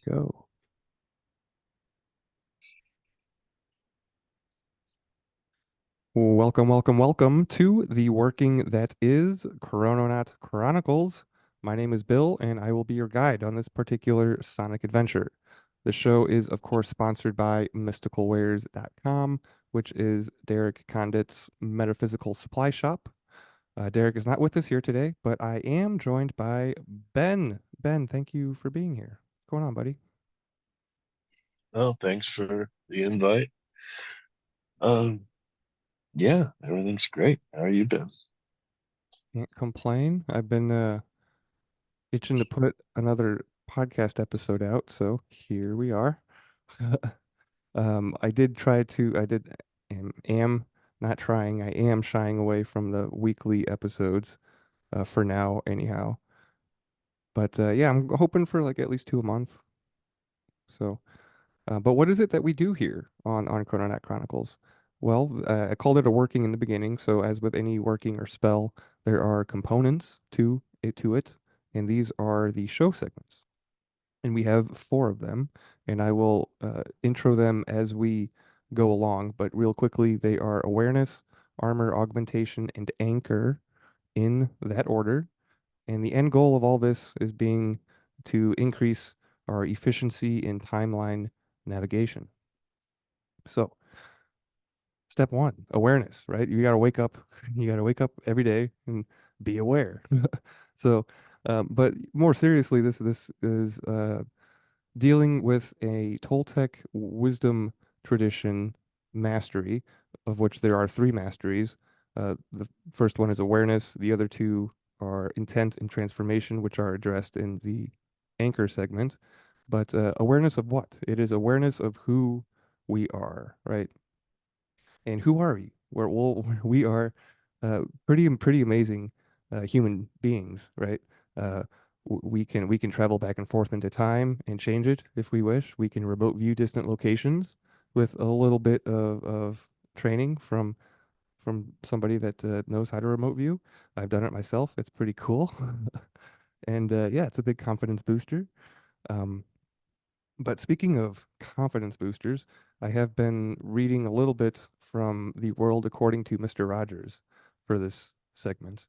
Go. Welcome, welcome, welcome to the working that is Krononaut Chronicles. My name is Bill, and I will be your guide on this particular Sonic adventure. The show is, of course, sponsored by mysticalwares.com, which is Derek Condit's metaphysical supply shop. Derek is not with us here today, but I am joined by Ben. Ben, thank you for being here. What's going on, buddy? Oh, thanks for the invite. Um, yeah, everything's great. How are you been? Can't complain. I've been itching to put another podcast episode out, so here we are. I did try to, I did, am not trying, I am shying away from the weekly episodes for now, anyhow. But yeah, I'm hoping for like at least two a month. So, but what is it that we do here on Chrononaut Chronicles? Well, I called it a working in the beginning. So, as with any working or spell, there are components to it, and these are the show segments. And we have four of them, and I will intro them as we go along. But real quickly, they are awareness, armor, augmentation, and anchor in that order. And the end goal of all this is being to increase our efficiency in timeline navigation. So, step one, awareness, right? You got to wake up. You got to wake up every day and be aware. So, but more seriously, this is dealing with a Toltec wisdom tradition mastery, of which there are three masteries. The first one is awareness, the other two are intent and transformation, which are addressed in the anchor segment. But awareness of what? It is awareness of who we are, right? And who are we? Well, we are pretty amazing human beings, right? Uh, we can travel back and forth into time and change it if we wish. We can remote view distant locations with a little bit of training from somebody that knows how to remote view. I've done it myself. It's pretty cool, and yeah, it's a big confidence booster. Um, but speaking of confidence boosters, I have been reading a little bit from The World According to Mr. Rogers for this segment.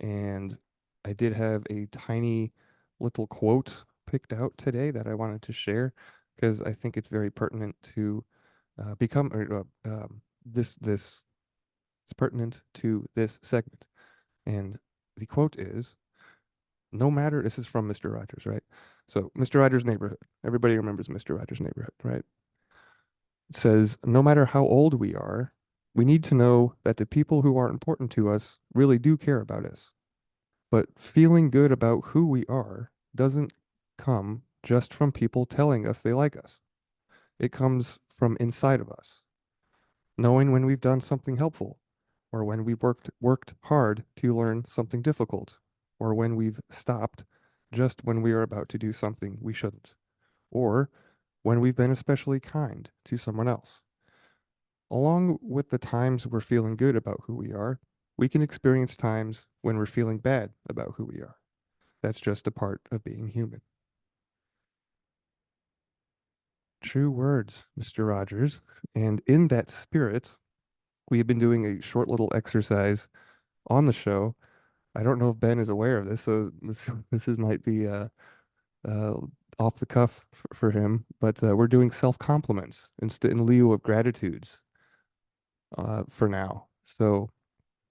And I did have a tiny little quote picked out today that I wanted to share because I think it's very pertinent to become or this it's pertinent to this segment. And the quote is, no matter, this is from Mr. Rogers, right? So Mr. Rogers' Neighborhood. Everybody remembers Mr. Rogers' Neighborhood, right? It says, no matter how old we are, we need to know that the people who are important to us really do care about us. But feeling good about who we are doesn't come just from people telling us they like us. It comes from inside of us, knowing when we've done something helpful, or when we worked hard to learn something difficult, or when we've stopped just when we are about to do something we shouldn't, or when we've been especially kind to someone else. Along with the times we're feeling good about who we are, we can experience times when we're feeling bad about who we are. That's just a part of being human. True words, Mr. Rogers. And in that spirit, we have been doing a short little exercise on the show. I don't know if Ben is aware of this, so this might be uh, off the cuff for him, but we're doing self compliments instead in lieu of gratitudes for now. So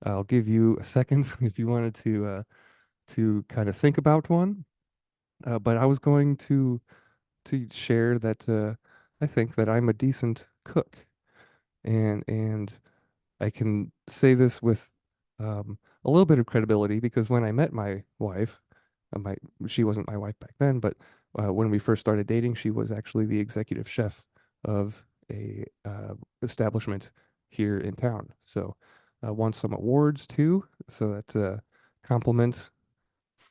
I'll give you a second if you wanted to kind of think about one. But I was going to share that I think that I'm a decent cook, and I can say this with a little bit of credibility because when I met my wife, my she wasn't my wife back then, but when we first started dating, she was actually the executive chef of a establishment here in town. So won some awards too. So that's a compliment.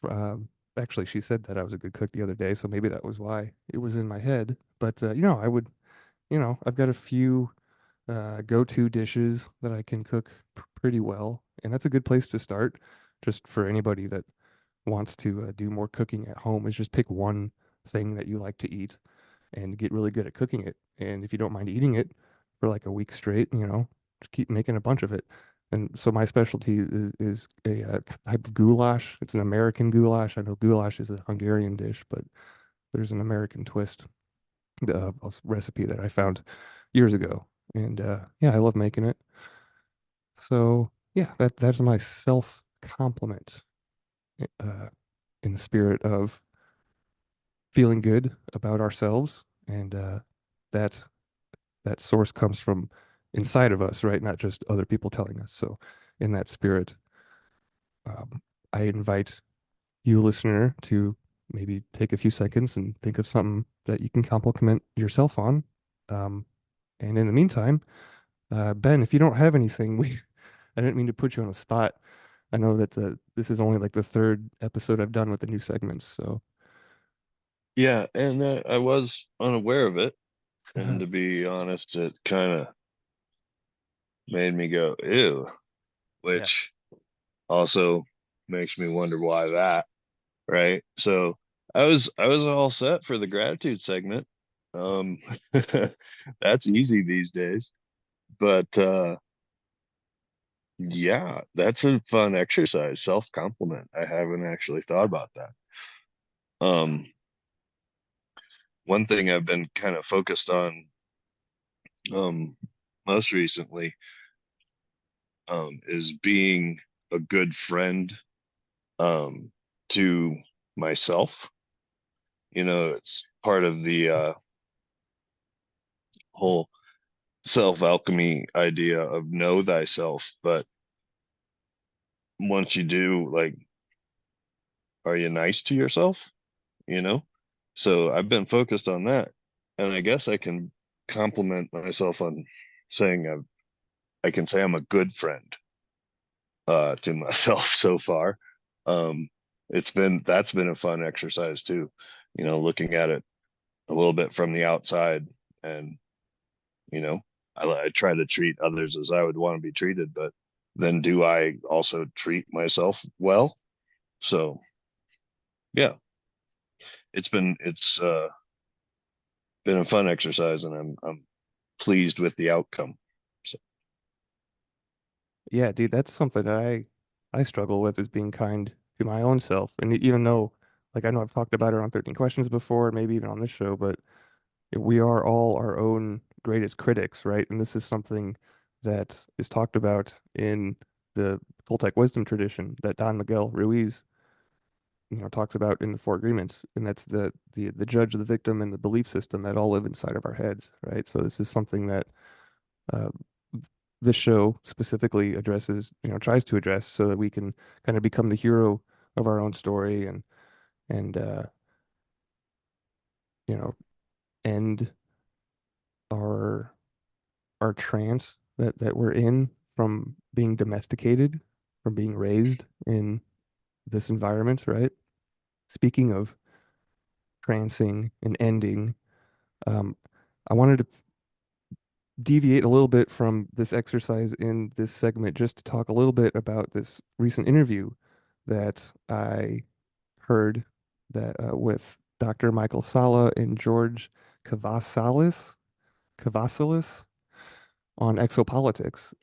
Um, Actually, she said that I was a good cook the other day, so maybe that was why it was in my head. But I would, I've got a few go-to dishes that I can cook pretty well, and that's a good place to start. Just for anybody that wants to do more cooking at home, is just pick one thing that you like to eat and get really good at cooking it. And if you don't mind eating it for like a week straight, just keep making a bunch of it. And so my specialty is a, type of goulash. It's an American goulash. I know goulash is a Hungarian dish, but there's an American twist, a recipe that I found years ago. And yeah, I love making it. So yeah, that's my self compliment, uh, in the spirit of feeling good about ourselves, and that that source comes from inside of us, right? Not just other people telling us. So in that spirit, I invite you, listener, to maybe take a few seconds and think of something that you can compliment yourself on. Um, and in the meantime, Ben, if you don't have anything, I didn't mean to put you on the spot. I know that this is only like the third episode I've done with the new segments, so Yeah, and I was unaware of it, and to be honest, it kind of made me go, ew, yeah. which also makes me wonder why that, right? So I was all set for the gratitude segment. Um, that's easy these days. But yeah, that's a fun exercise, self-compliment. I haven't actually thought about that. Um, one thing I've been kind of focused on um most recently is being a good friend um to myself. It's part of the whole self-alchemy idea of know thyself, but once you do, like, are you nice to yourself? You know? So I've been focused on that. And I guess I can compliment myself on saying I can say I'm a good friend to myself so far. Um that's been a fun exercise too, looking at it a little bit from the outside. And you know, I try to treat others as I would want to be treated, but then do I also treat myself well? So yeah, it's been a fun exercise, and I'm pleased with the outcome. So Yeah, dude, that's something that I struggle with, is being kind to my own self. And even though, like, I know I've talked about it on 13 Questions before, maybe even on this show, but we are all our own greatest critics, right? And this is something that is talked about in the Toltec wisdom tradition that Don Miguel Ruiz, talks about in the Four Agreements, and that's the judge, the victim, and the belief system that all live inside of our heads, right? So this is something that uh, this show specifically addresses, tries to address, so that we can kind of become the hero of our own story, and you know end our trance that we're in from being domesticated, from being raised in this environment, right? Speaking of trancing and ending, um, I wanted to deviate a little bit from this exercise in this segment just to talk a little bit about this recent interview that I heard, that with Dr. Michael Salla and George Cavasalis on exopolitics.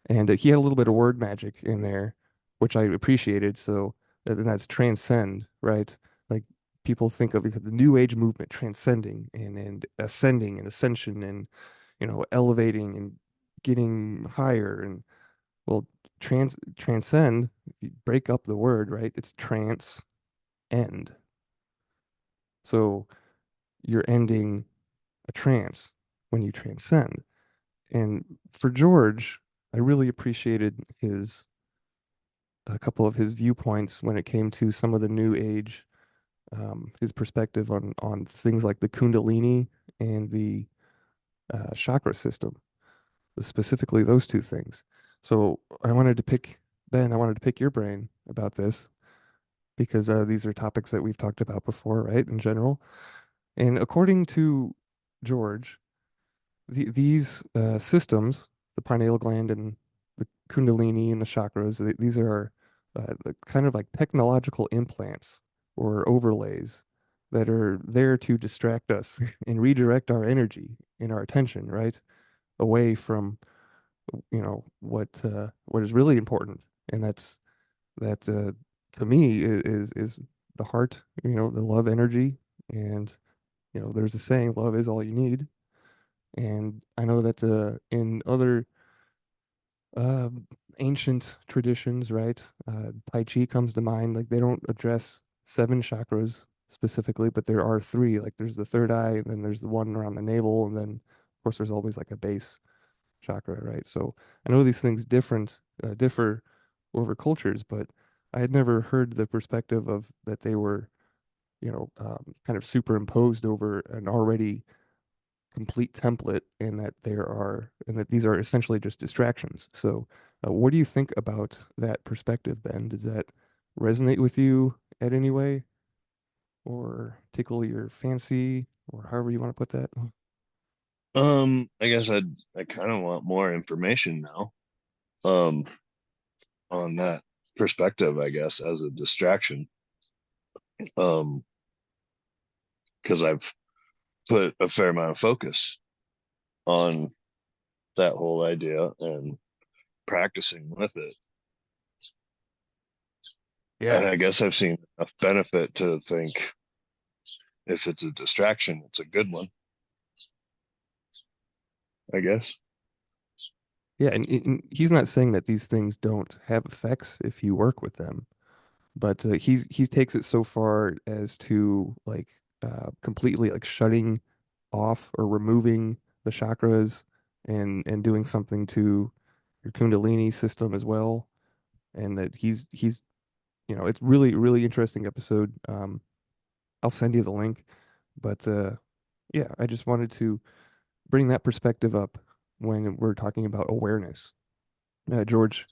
And he had a little bit of word magic in there, which I appreciated. So, and that's transcend, right? Like, people think of the New Age movement transcending and ascending and ascension, and elevating and getting higher. And well, transcend, if you break up the word, right? It's trans end. So you're ending a trance when you transcend. And for George, I really appreciated his a couple of his viewpoints when it came to some of the new age, his perspective on things like the kundalini and the chakra system, specifically those two things. So I wanted to pick your brain about this, because these are topics that we've talked about before, right? In general. And according to George, these systems, the pineal gland and the kundalini and the chakras, these are the kind of like technological implants or overlays that are there to distract us and redirect our energy and our attention, right? Away from, what is really important. And that to me is the heart, the love energy. And, there's a saying, love is all you need. And I know that in other uh, ancient traditions, right? Tai Chi comes to mind. Like they don't address seven chakras specifically, but there are three. Like there's the third eye, and then there's the one around the navel, and then of course there's always like a base chakra, right? So I know these things differ over cultures, but I had never heard the perspective of that they were, kind of superimposed over an already complete template, and that these are essentially just distractions. So, what do you think about that perspective, Ben? Does that resonate with you at any way, or tickle your fancy, or however you want to put that? I guess I kind of want more information now. Um, on that perspective, I guess, as a distraction. Um, because I've put a fair amount of focus on that whole idea and practicing with it. Yeah. And I guess I've seen enough benefit to think if it's a distraction, it's a good one, I guess. Yeah, and he's not saying that these things don't have effects if you work with them, but he takes it so far as to like completely like shutting off or removing the chakras and doing something to your kundalini system as well. And that he's it's really interesting episode. I'll send you the link, but yeah, I just wanted to bring that perspective up when we're talking about awareness. George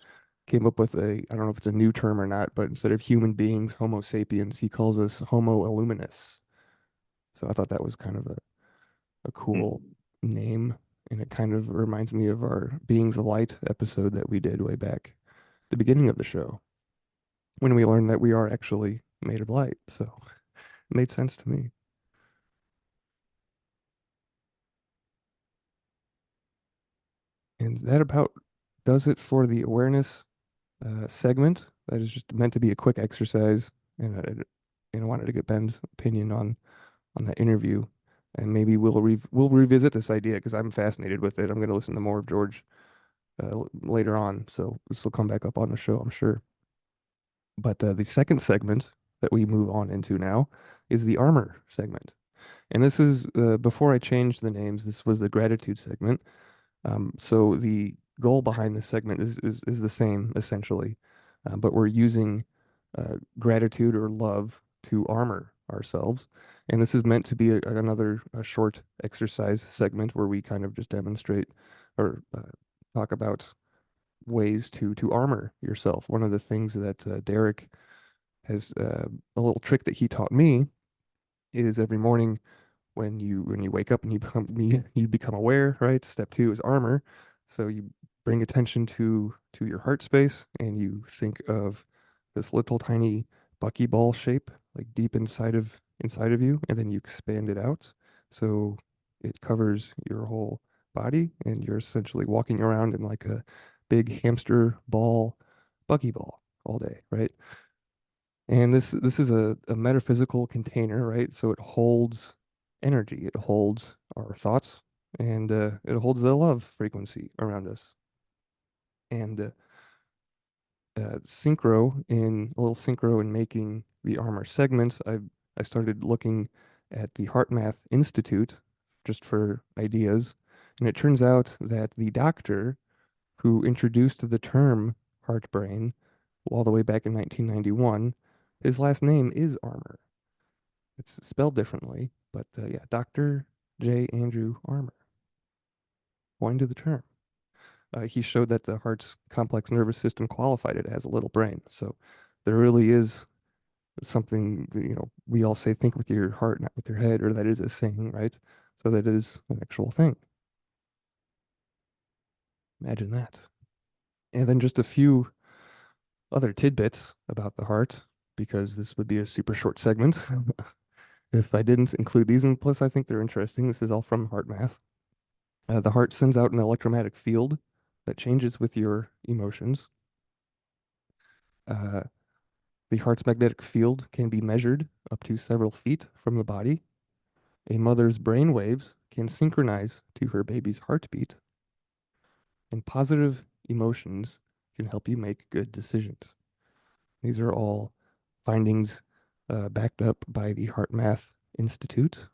came up with I don't know if it's a new term or not, but instead of human beings, Homo sapiens, he calls us Homo illuminus. So I thought that was kind of a Hmm. cool name. And it kind of reminds me of our Beings of Light episode that we did way back at the beginning of the show when we learned that we are actually made of light. So it made sense to me. And that about does it for the awareness segment. That is just meant to be a quick exercise. And I wanted to get Ben's opinion on that interview. And maybe we'll revisit this idea because I'm fascinated with it. I'm going to listen to more of George later on. So this will come back up on the show, I'm sure. But the second segment that we move on into now is the armor segment. And this is before I changed the names, this was the gratitude segment. So the goal behind this segment is the same essentially, but we're using gratitude or love to armor ourselves. And this is meant to be another short exercise segment where we kind of just demonstrate or talk about ways to armor yourself. One of the things that Derek has a little trick that he taught me is every morning when you wake up and you become aware, right? Step two is armor. So you bring attention to your heart space and you think of this little tiny buckyball shape, like deep inside of you, and then you expand it out. So it covers your whole body and you're essentially walking around in like a big hamster ball buckyball all day, right? And this is a metaphysical container, right? So it holds energy, it holds our thoughts, and it holds the love frequency around us. And a little synchro in making the armor segments, I started looking at the Heart Math Institute just for ideas, and it turns out that the doctor who introduced the term heart brain all the way back in 1991, his last name is Armour. It's spelled differently, but yeah, Dr. J. Andrew Armour coined the term. He showed that the heart's complex nervous system qualified it as a little brain. So there really is something, we all say, think with your heart, not with your head, or that is a saying, right? So that is an actual thing. Imagine that. And then just a few other tidbits about the heart, because this would be a super short segment. if I didn't include these, and plus I think they're interesting. This is all from Heart Math. The heart sends out an electromagnetic field that changes with your emotions. Uh, the heart's magnetic field can be measured up to several feet from the body. A mother's brain waves can synchronize to her baby's heartbeat, and positive emotions can help you make good decisions. These are all findings backed up by the Heart Math Institute.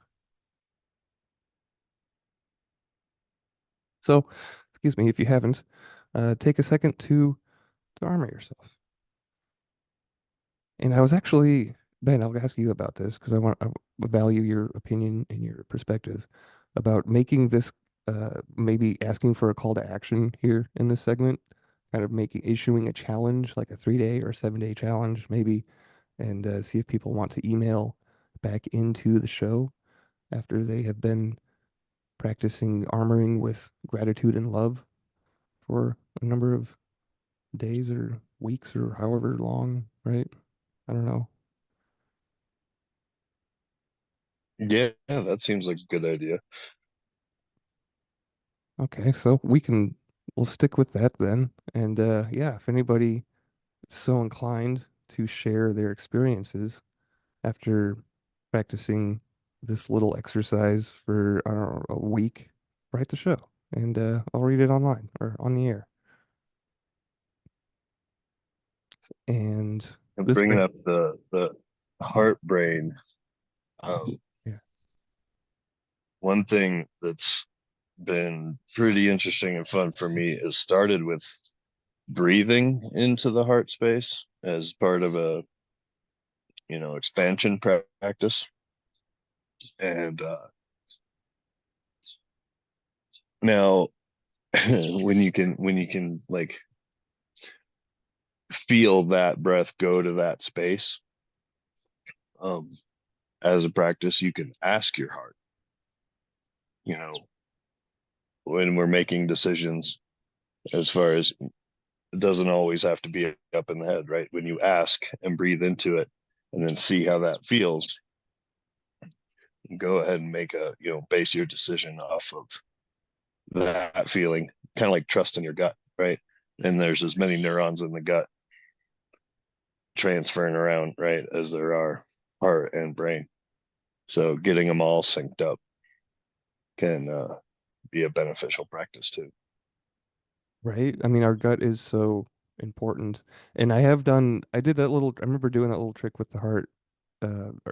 So, excuse me, if you haven't, take a second to armor yourself. And I was actually, Ben, I'll ask you about this because I value your opinion and your perspective about making this, maybe asking for a call to action here in this segment, kind of issuing a challenge, like a 3 day or 7 day challenge, maybe, and see if people want to email back into the show after they have been practicing armoring with gratitude and love for a number of days or weeks or however long, right? I don't know. Yeah, that seems like a good idea. Okay, so we'll stick with that then. And yeah, if anybody is so inclined to share their experiences after practicing this little exercise for, I don't know, a week, write the show and I'll read it online or on the air. And And this bringing brings, up the heart brain, um, yeah. one thing that's been pretty interesting and fun for me is started with breathing into the heart space as part of a, expansion practice. And now when you can like feel that breath go to that space, um, as a practice, you can ask your heart, you know, when we're making decisions, as far as it doesn't always have to be up in the head, right? When you ask and breathe into it and then see how that feels, go ahead and make base your decision off of that feeling, kind of like trust in your gut, right? And there's as many neurons in the gut transferring around, right, as there are heart and brain. So getting them all synced up can be a beneficial practice too. Right? I mean, our gut is so important. And I did that little, I remember doing that little trick with the heart,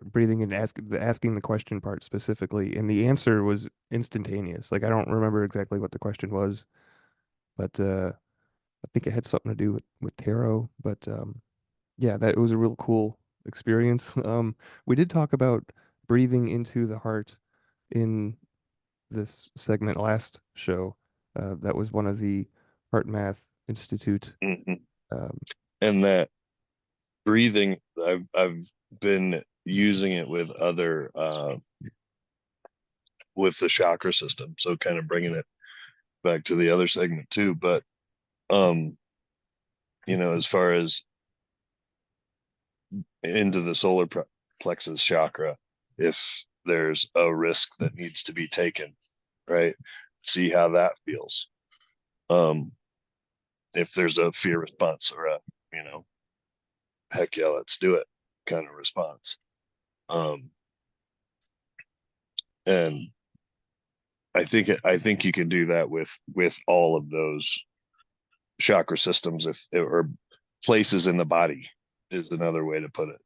breathing and asking the question part specifically. And the answer was instantaneous. Like, I don't remember exactly what the question was, but I think it had something to do with tarot. But yeah, that was a real cool experience. We did talk about breathing into the heart in this segment last show. That was one of the Heart Math Institute. Mm-hmm. Um, And that breathing, I've been using it with other with the chakra system, so kind of bringing it back to the other segment too. But um, as far as into the plexus chakra, if there's a risk that needs to be taken, right? See how that feels. Um, if there's a fear response or a, you know, heck yeah, let's do it kind of response. Um, and I think you can do that with all of those chakra systems, if or places in the body is another way to put it.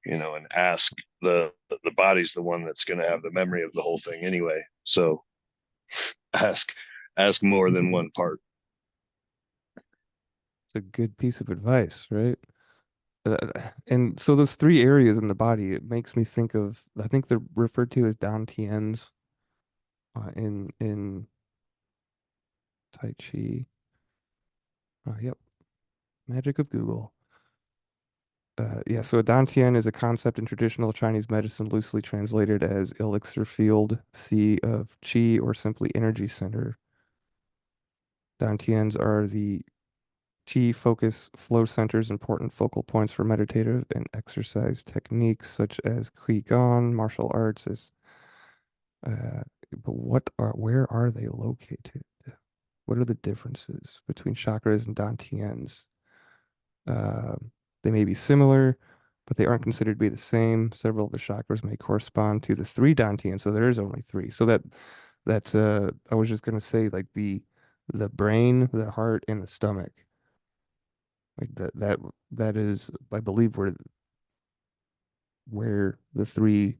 And ask the body's the one that's going to have the memory of the whole thing anyway. So ask ask more than one part. it's a good piece of advice, right? And so those three areas in the body, it makes me think of, I think they're referred to as dantians in Tai Chi. Yep, magic of Google. Yeah, so a dantian is a concept in traditional Chinese medicine loosely translated as elixir field, sea of qi, or simply energy center. Dantians are the Chi focus flow centers, important focal points for meditative and exercise techniques such as Qigong, martial arts. Uh, but where are they located? What are the differences between chakras and dantians? Uh, they may be similar, but they aren't considered to be the same. Several of the chakras may correspond to the three dantians, so there is only three. So that's I was just gonna say like the brain, the heart, and the stomach. Like that is, I believe, where the three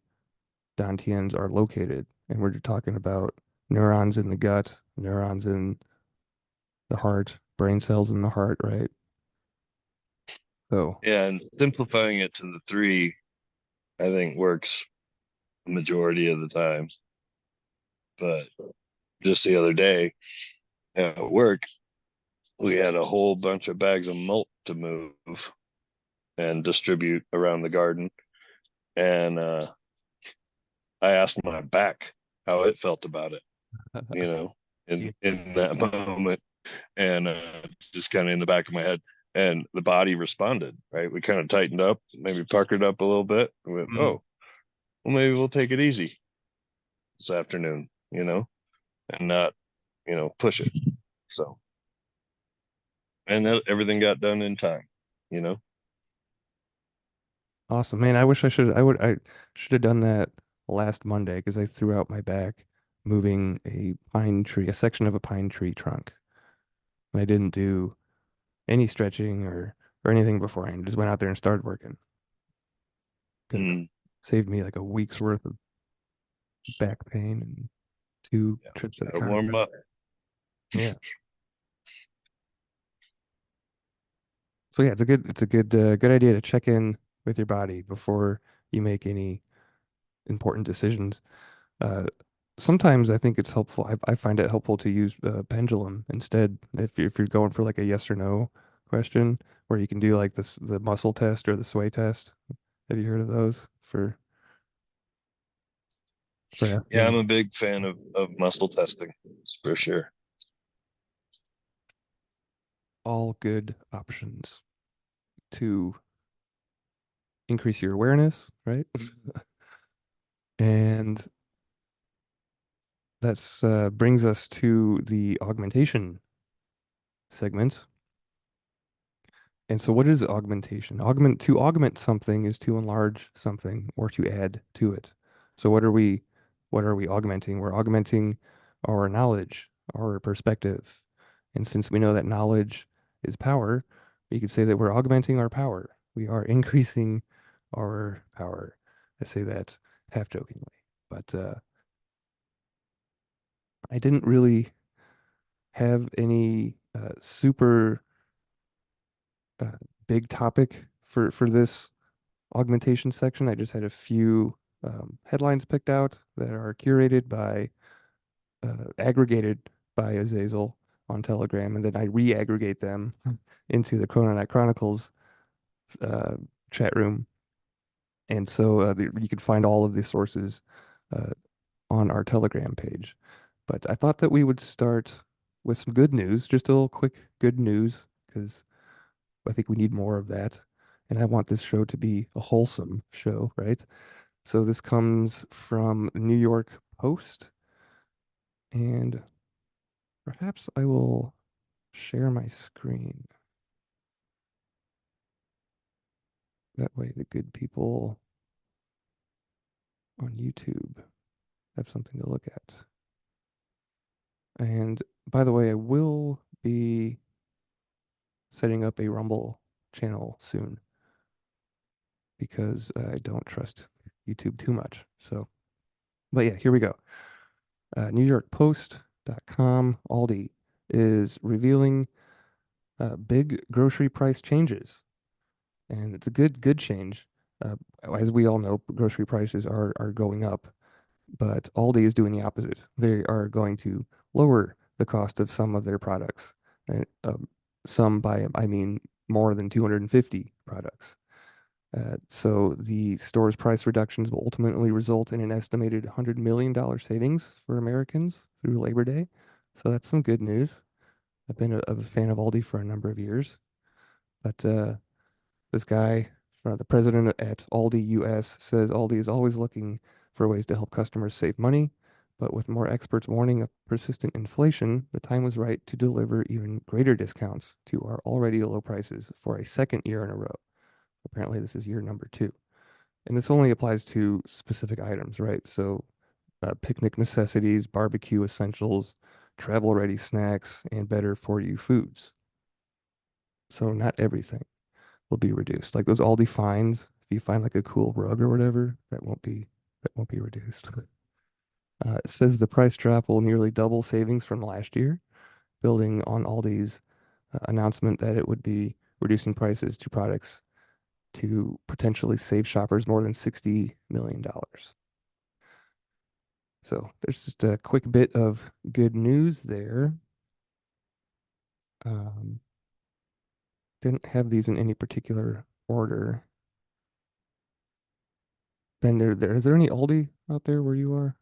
dantians are located. And we're talking about neurons in the gut, neurons in the heart, brain cells in the heart, right? So, Yeah, and simplifying it to the three, I think works the majority of the time. But just the other day at work, we had a whole bunch of bags of mulch to move and distribute around the garden. And I asked my back how it felt about it, you know, yeah. in that moment, and just kind of in the back of my head. And the body responded, right? We kind of tightened up, maybe puckered up a little bit. We went, Mm. oh, well, maybe we'll take it easy this afternoon, and not, push it. So, and everything got done in time, you know? Awesome, man. I should have done that last Monday because I threw out my back moving a section of a pine tree trunk. And I didn't do any stretching or anything beforehand. Just went out there and started working. Could have Mm, saved me like a week's worth of back pain and two yeah, trips to the gotta warm chiropractor. up. Yeah. So yeah, good idea to check in with your body before you make any important decisions. Uh, Sometimes I think it's helpful. I find it helpful to use pendulum instead if you're going for like a yes or no question, where you can do like the muscle test or the sway test. Have you heard of those for Yeah, I'm asking a big fan of muscle testing for sure. all good options to increase your awareness, right? And that's brings us to the augmentation segment. And so what is augmentation? To augment something is to enlarge something or to add to it. So what are we augmenting? We're augmenting our knowledge, our perspective. And since we know that knowledge is power, we could say that we're augmenting our power. We are increasing our power. I say that half jokingly, but I didn't really have any super uh, big topic for this augmentation section. I just had a few headlines picked out that are curated by, aggregated by Azazel on Telegram, and then I re-aggregate them into the Krononaut Chronicles uh, chat room. And so you can find all of the sources uh, on our Telegram page. But I thought that we would start with some good news, just a little quick good news, because I think we need more of that. And I want this show to be a wholesome show, right? So this comes from New York Post, and perhaps I will share my screen. That way the good people on YouTube have something to look at. And by the way, I will be setting up a Rumble channel soon because I don't trust YouTube too much. So, but yeah, here we go. NewYorkPost.com, Aldi is revealing big grocery price changes, and it's a good change. Uh, as we all know, grocery prices are going up, but Aldi is doing the opposite. They are going to lower the cost of some of their products. And, some by I mean more than 250 products. So the store's price reductions will ultimately result in an estimated $100 million savings for Americans through Labor Day. So that's some good news. I've been a fan of Aldi for a number of years, but this guy, the president at Aldi US, says Aldi is always looking for ways to help customers save money, but with more experts warning of persistent inflation, the time was right to deliver even greater discounts to our already low prices for a second year in a row. Apparently, this is year number two. And this only applies to specific items, right? So, picnic necessities, barbecue essentials, travel ready snacks, and better for you foods. So, not everything will be reduced. Like those Aldi fines, if you find like a cool rug or whatever, that won't be reduced. It says the price drop will nearly double savings from last year, building on Aldi's announcement that it would be reducing prices to products to potentially save shoppers more than $60 million. So there's just a quick bit of good news there. Um, didn't have these in any particular order. Ben, is there any Aldi out there where you are?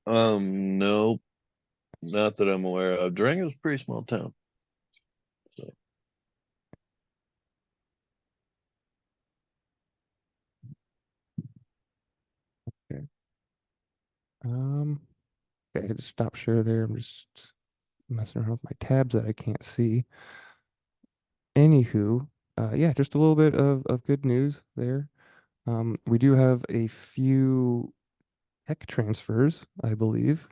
No, not that I'm aware of. Durango's a pretty small town. So Okay. Um, okay, I just stop share there. I'm just messing around with my tabs that I can't see. Anywho, yeah, just a little bit of good news there. We do have a few tech transfers, I believe,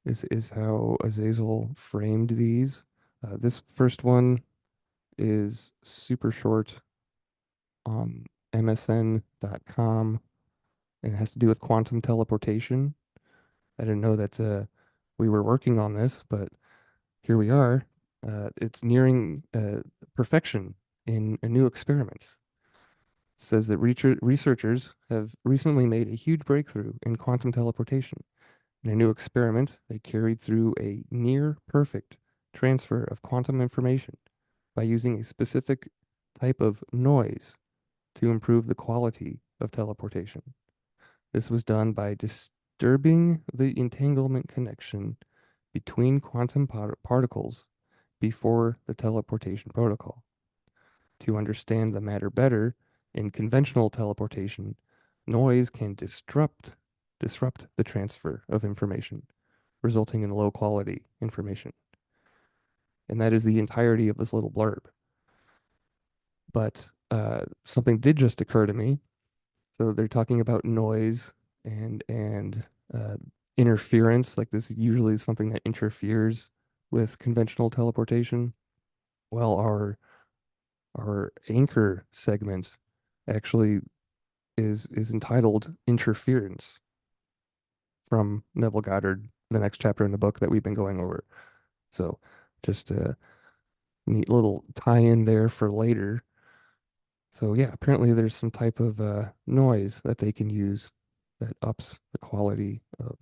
is how Azazel framed these. This first one is super short on MSN.com and it has to do with quantum teleportation. I didn't know that we were working on this, but here we are. It's nearing perfection in a new experiment. It says that researchers have recently made a huge breakthrough in quantum teleportation. In a new experiment, they carried through a near perfect transfer of quantum information by using a specific type of noise to improve the quality of teleportation. This was done by disturbing the entanglement connection between quantum particles before the teleportation protocol. To understand the matter better, in conventional teleportation, noise can disrupt the transfer of information, resulting in low quality information. And that is the entirety of this little blurb. But something did just occur to me. So they're talking about noise and interference, like this usually is something that interferes with conventional teleportation. Well, our anchor segment actually is entitled Interference from Neville Goddard, the next chapter in the book that we've been going over. So just a neat little tie-in there for later. So yeah, apparently there's some type of noise that they can use that ups the quality of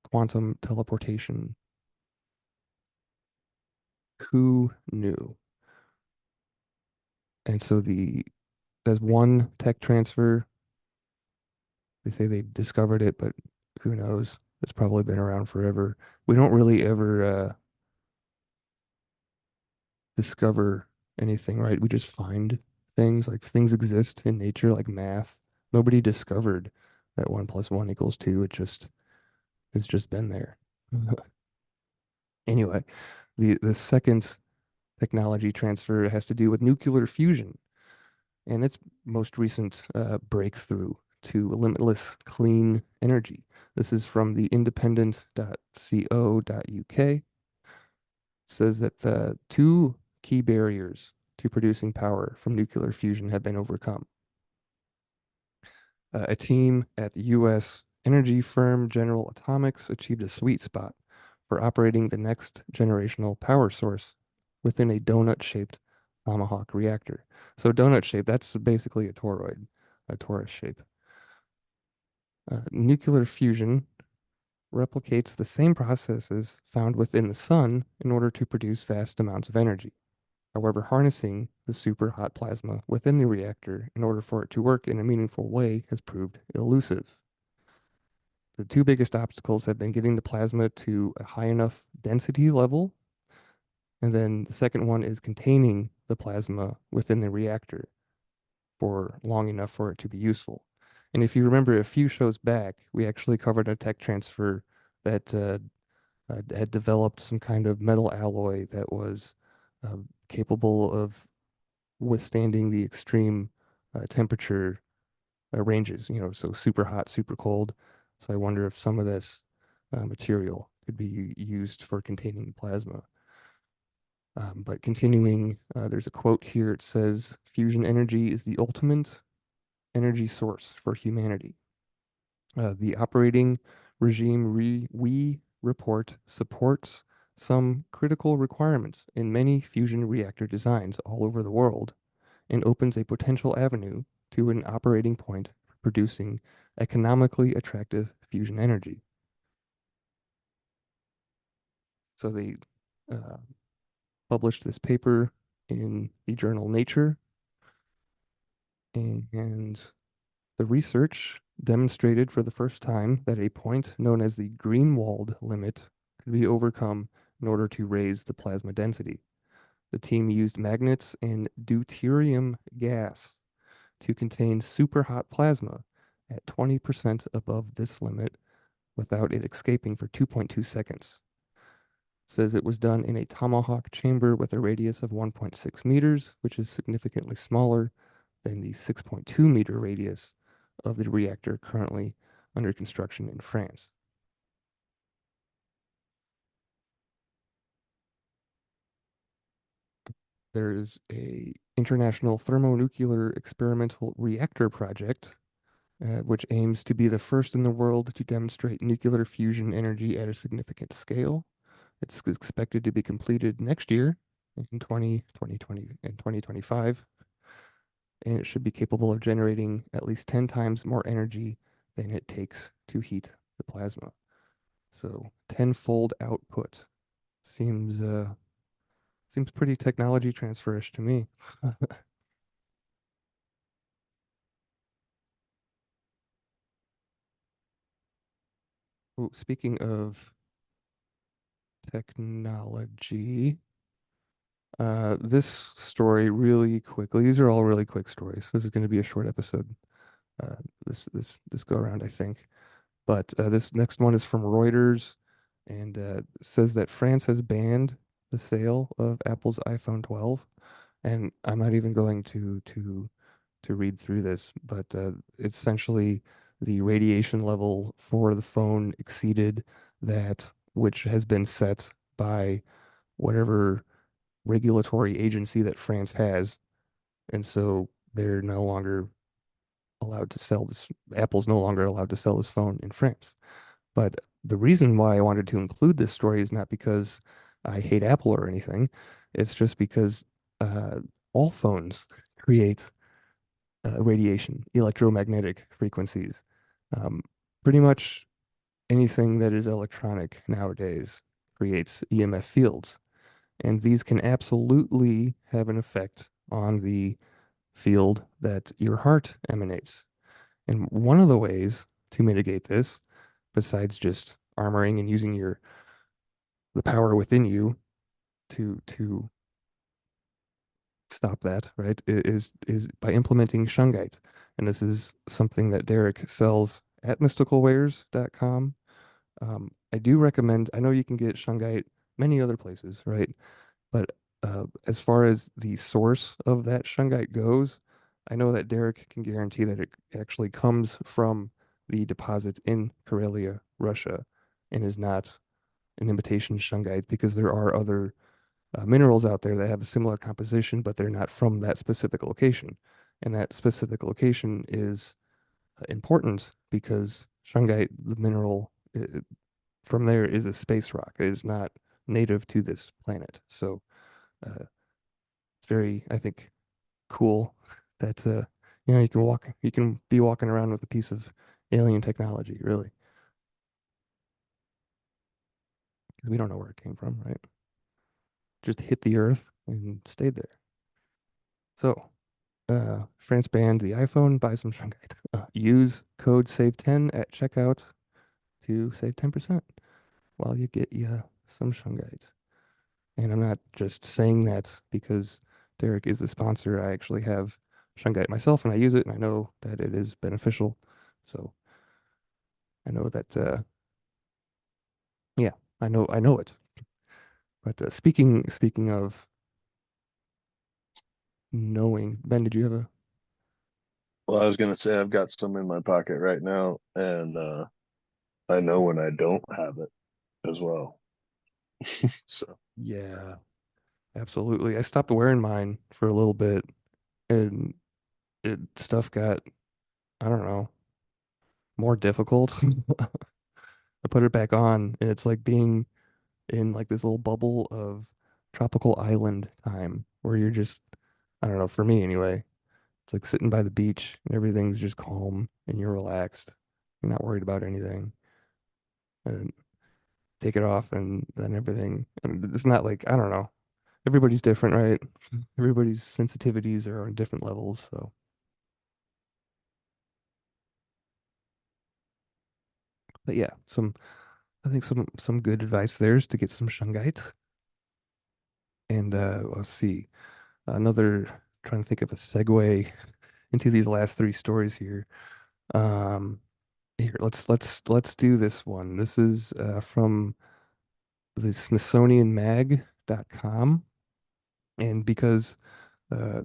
quantum teleportation. Who knew? And so there's one tech transfer. They say they discovered it, but who knows? It's probably been around forever. We don't really ever discover anything, right? We just find things, like things exist in nature, like math. Nobody discovered that 1 + 1 = 2. It's just been there. Anyway, the second technology transfer has to do with nuclear fusion and its most recent breakthrough to limitless clean energy. This is from the independent.co.uk. It says that two key barriers to producing power from nuclear fusion have been overcome. A team at the U.S. energy firm General Atomics achieved a sweet spot for operating the next generational power source within a donut-shaped Tomahawk reactor. So donut shape, that's basically a toroid, a torus shape. Nuclear fusion replicates the same processes found within the sun in order to produce vast amounts of energy. However, harnessing the super hot plasma within the reactor in order for it to work in a meaningful way has proved elusive. The two biggest obstacles have been getting the plasma to a high enough density level, and then the second one is containing the plasma within the reactor for long enough for it to be useful. And if you remember a few shows back, we actually covered a tech transfer that had developed some kind of metal alloy that was capable of withstanding the extreme temperature ranges, so super hot, super cold. So I wonder if some of this material could be used for containing plasma. But continuing, there's a quote here. It says, "Fusion energy is the ultimate energy source for humanity. The operating regime we report supports some critical requirements in many fusion reactor designs all over the world and opens a potential avenue to an operating point for producing economically attractive fusion energy." So they uh, published this paper in the journal Nature, and the research demonstrated for the first time that a point known as the Greenwald limit could be overcome in order to raise the plasma density. The team used magnets and deuterium gas to contain super hot plasma at 20% above this limit without it escaping for 2.2 seconds. It says it was done in a tomahawk chamber with a radius of 1.6 meters, which is significantly smaller than the 6.2-meter radius of the reactor currently under construction in France. There is a international thermonuclear experimental reactor project, which aims to be the first in the world to demonstrate nuclear fusion energy at a significant scale. It's expected to be completed next year in 2020 and 2025, and it should be capable of generating at least 10 times more energy than it takes to heat the plasma. So tenfold output seems seems pretty technology transferish to me. Oh, speaking of technology, this story really quickly. These are all really quick stories. This is going to be a short episode. Uh, this go around, I think. But this next one is from Reuters, and says that France has banned the sale of Apple's iPhone 12. And I'm not even going to read through this, but essentially the radiation level for the phone exceeded that which has been set by whatever regulatory agency that France has, and so they're no longer allowed to sell this. Apple's no longer allowed to sell this phone in France. But the reason why I wanted to include this story is not because I hate Apple or anything. It's just because uh, all phones create radiation, electromagnetic frequencies. Um, Pretty much anything that is electronic nowadays creates EMF fields, and these can absolutely have an effect on the field that your heart emanates. And one of the ways to mitigate this, besides just armoring and using your the power within you to stop that, right, is by implementing shungite. And this is something that Derek sells at mysticalwares.com. I do recommend, I know you can get shungite many other places, right? But as far as the source of that shungite goes, I know that Derek can guarantee that it actually comes from the deposits in Karelia, Russia, and is not an imitation shungite, because there are other minerals out there that have a similar composition, but they're not from that specific location. And that specific location is important because shungite, the mineral from there, is a space rock. It is not native to this planet. So it's very, I think, cool that you can be walking around with a piece of alien technology, really, because we don't know where it came from, right? Just hit the earth and stayed there. So France banned the iPhone. Buy some shungite. Use code SAVE10 at checkout to save 10% while you get you some shungite. And I'm not just saying that because Derek is the sponsor. I actually have shungite myself and I use it and I know that it is beneficial. So I know that yeah, I know it. But speaking of knowing, Ben, did you have a Well, I was gonna say I've got some in my pocket right now, and I know when I don't have it as well. So yeah, absolutely. I stopped wearing mine for a little bit and it stuff got, I don't know, more difficult. I put it back on and it's like being in like this little bubble of tropical island time where you're just, I don't know, for me anyway, it's like sitting by the beach and everything's just calm and you're relaxed. You're not worried about anything. And take it off and then everything. And it's not like, I don't know. Everybody's different, right? Everybody's sensitivities are on different levels. So, but yeah, I think some good advice there is to get some shungite. And let's see, another trying to think of a segue into these last three stories here. Um, Here, let's do this one. This is from the Smithsonianmag.com, and because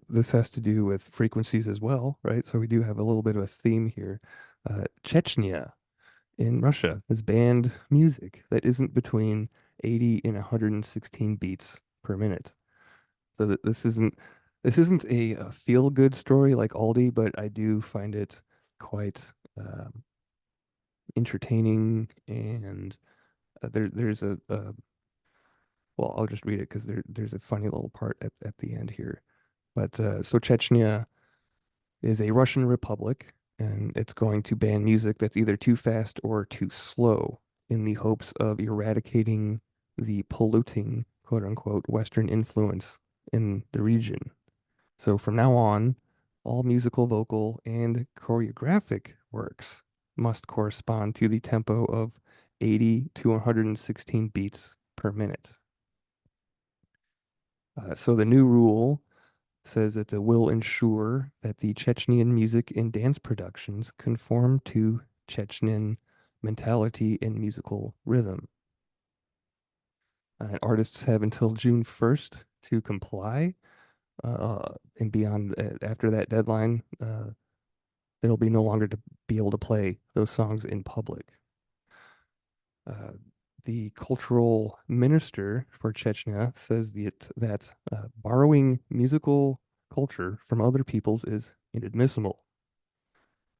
this has to do with frequencies as well, right? So we do have a little bit of a theme here. Chechnya in Russia has banned music that isn't between 80 and 116 beats per minute. So that this isn't a feel-good story like Aldi, but I do find it quite entertaining and there's a well, I'll just read it because there's a funny little part at the end here. But so Chechnya is a Russian republic, and it's going to ban music that's either too fast or too slow in the hopes of eradicating the polluting, quote unquote, Western influence in the region. So from now on, all musical, vocal, and choreographic works must correspond to the tempo of 80 to 116 beats per minute. So the new rule says that it will ensure that the Chechnyan music and dance productions conform to Chechen mentality and musical rhythm. Artists have until June 1st to comply, and beyond after that deadline, it'll be no longer to be able to play those songs in public. Uh, the cultural minister for Chechnya says that borrowing musical culture from other peoples is inadmissible.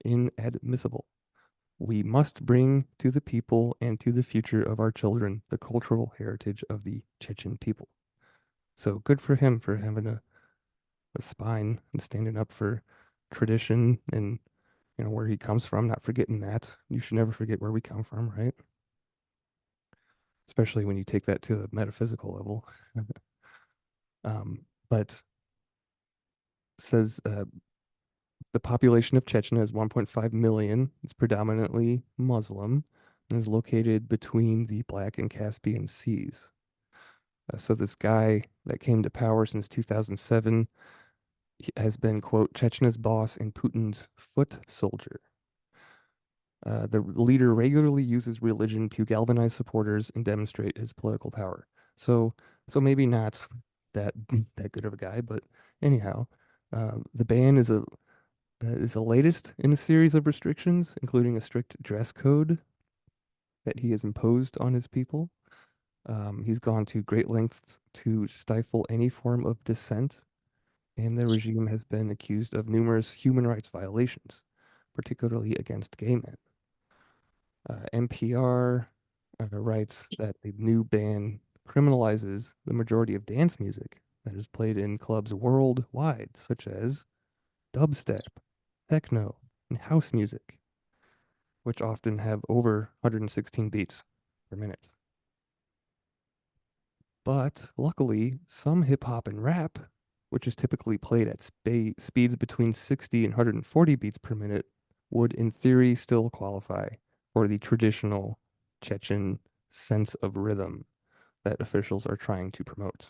Inadmissible. We must bring to the people and to the future of our children the cultural heritage of the Chechen people. So good for him for having a spine and standing up for tradition and where he comes from, not forgetting that. You should never forget where we come from, right? Especially when you take that to the metaphysical level. But says the population of Chechnya is 1.5 million. It's predominantly Muslim and is located between the Black and Caspian Seas. So this guy that came to power since 2007 has been, quote, Chechnya's boss and Putin's foot soldier. The leader regularly uses religion to galvanize supporters and demonstrate his political power. So, so maybe not that that good of a guy, but anyhow, the ban is the latest in a series of restrictions, including a strict dress code that he has imposed on his people. He's gone to great lengths to stifle any form of dissent, and the regime has been accused of numerous human rights violations, particularly against gay men. NPR writes that the new ban criminalizes the majority of dance music that is played in clubs worldwide, such as dubstep, techno, and house music, which often have over 116 beats per minute. But luckily, some hip hop and rap, which is typically played at speeds between 60 and 140 beats per minute, would in theory still qualify for the traditional Chechen sense of rhythm that officials are trying to promote.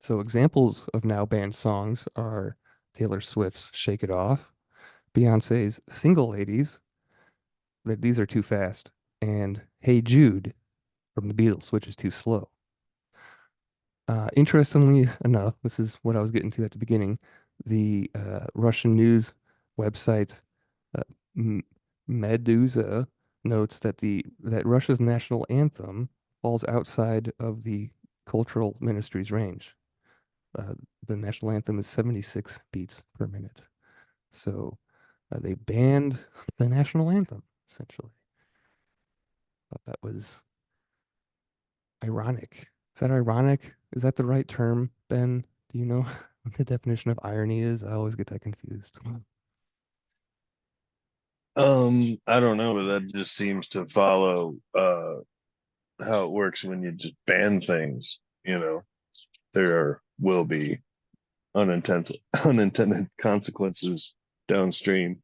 So examples of now banned songs are Taylor Swift's Shake It Off, Beyonce's Single Ladies, that these are too fast, and Hey Jude from the Beatles, which is too slow. Interestingly enough, this is what I was getting to at the beginning. The Russian news website uh, M Medusa notes that that Russia's national anthem falls outside of the cultural ministry's range. Uh, the national anthem is 76 beats per minute. So they banned the national anthem, essentially. Thought that was ironic. Is that ironic? Is that the right term, Ben? Do you know what the definition of irony is? I always get that confused. I don't know, but that just seems to follow how it works when you just ban things, you know. Will be unintended consequences downstream,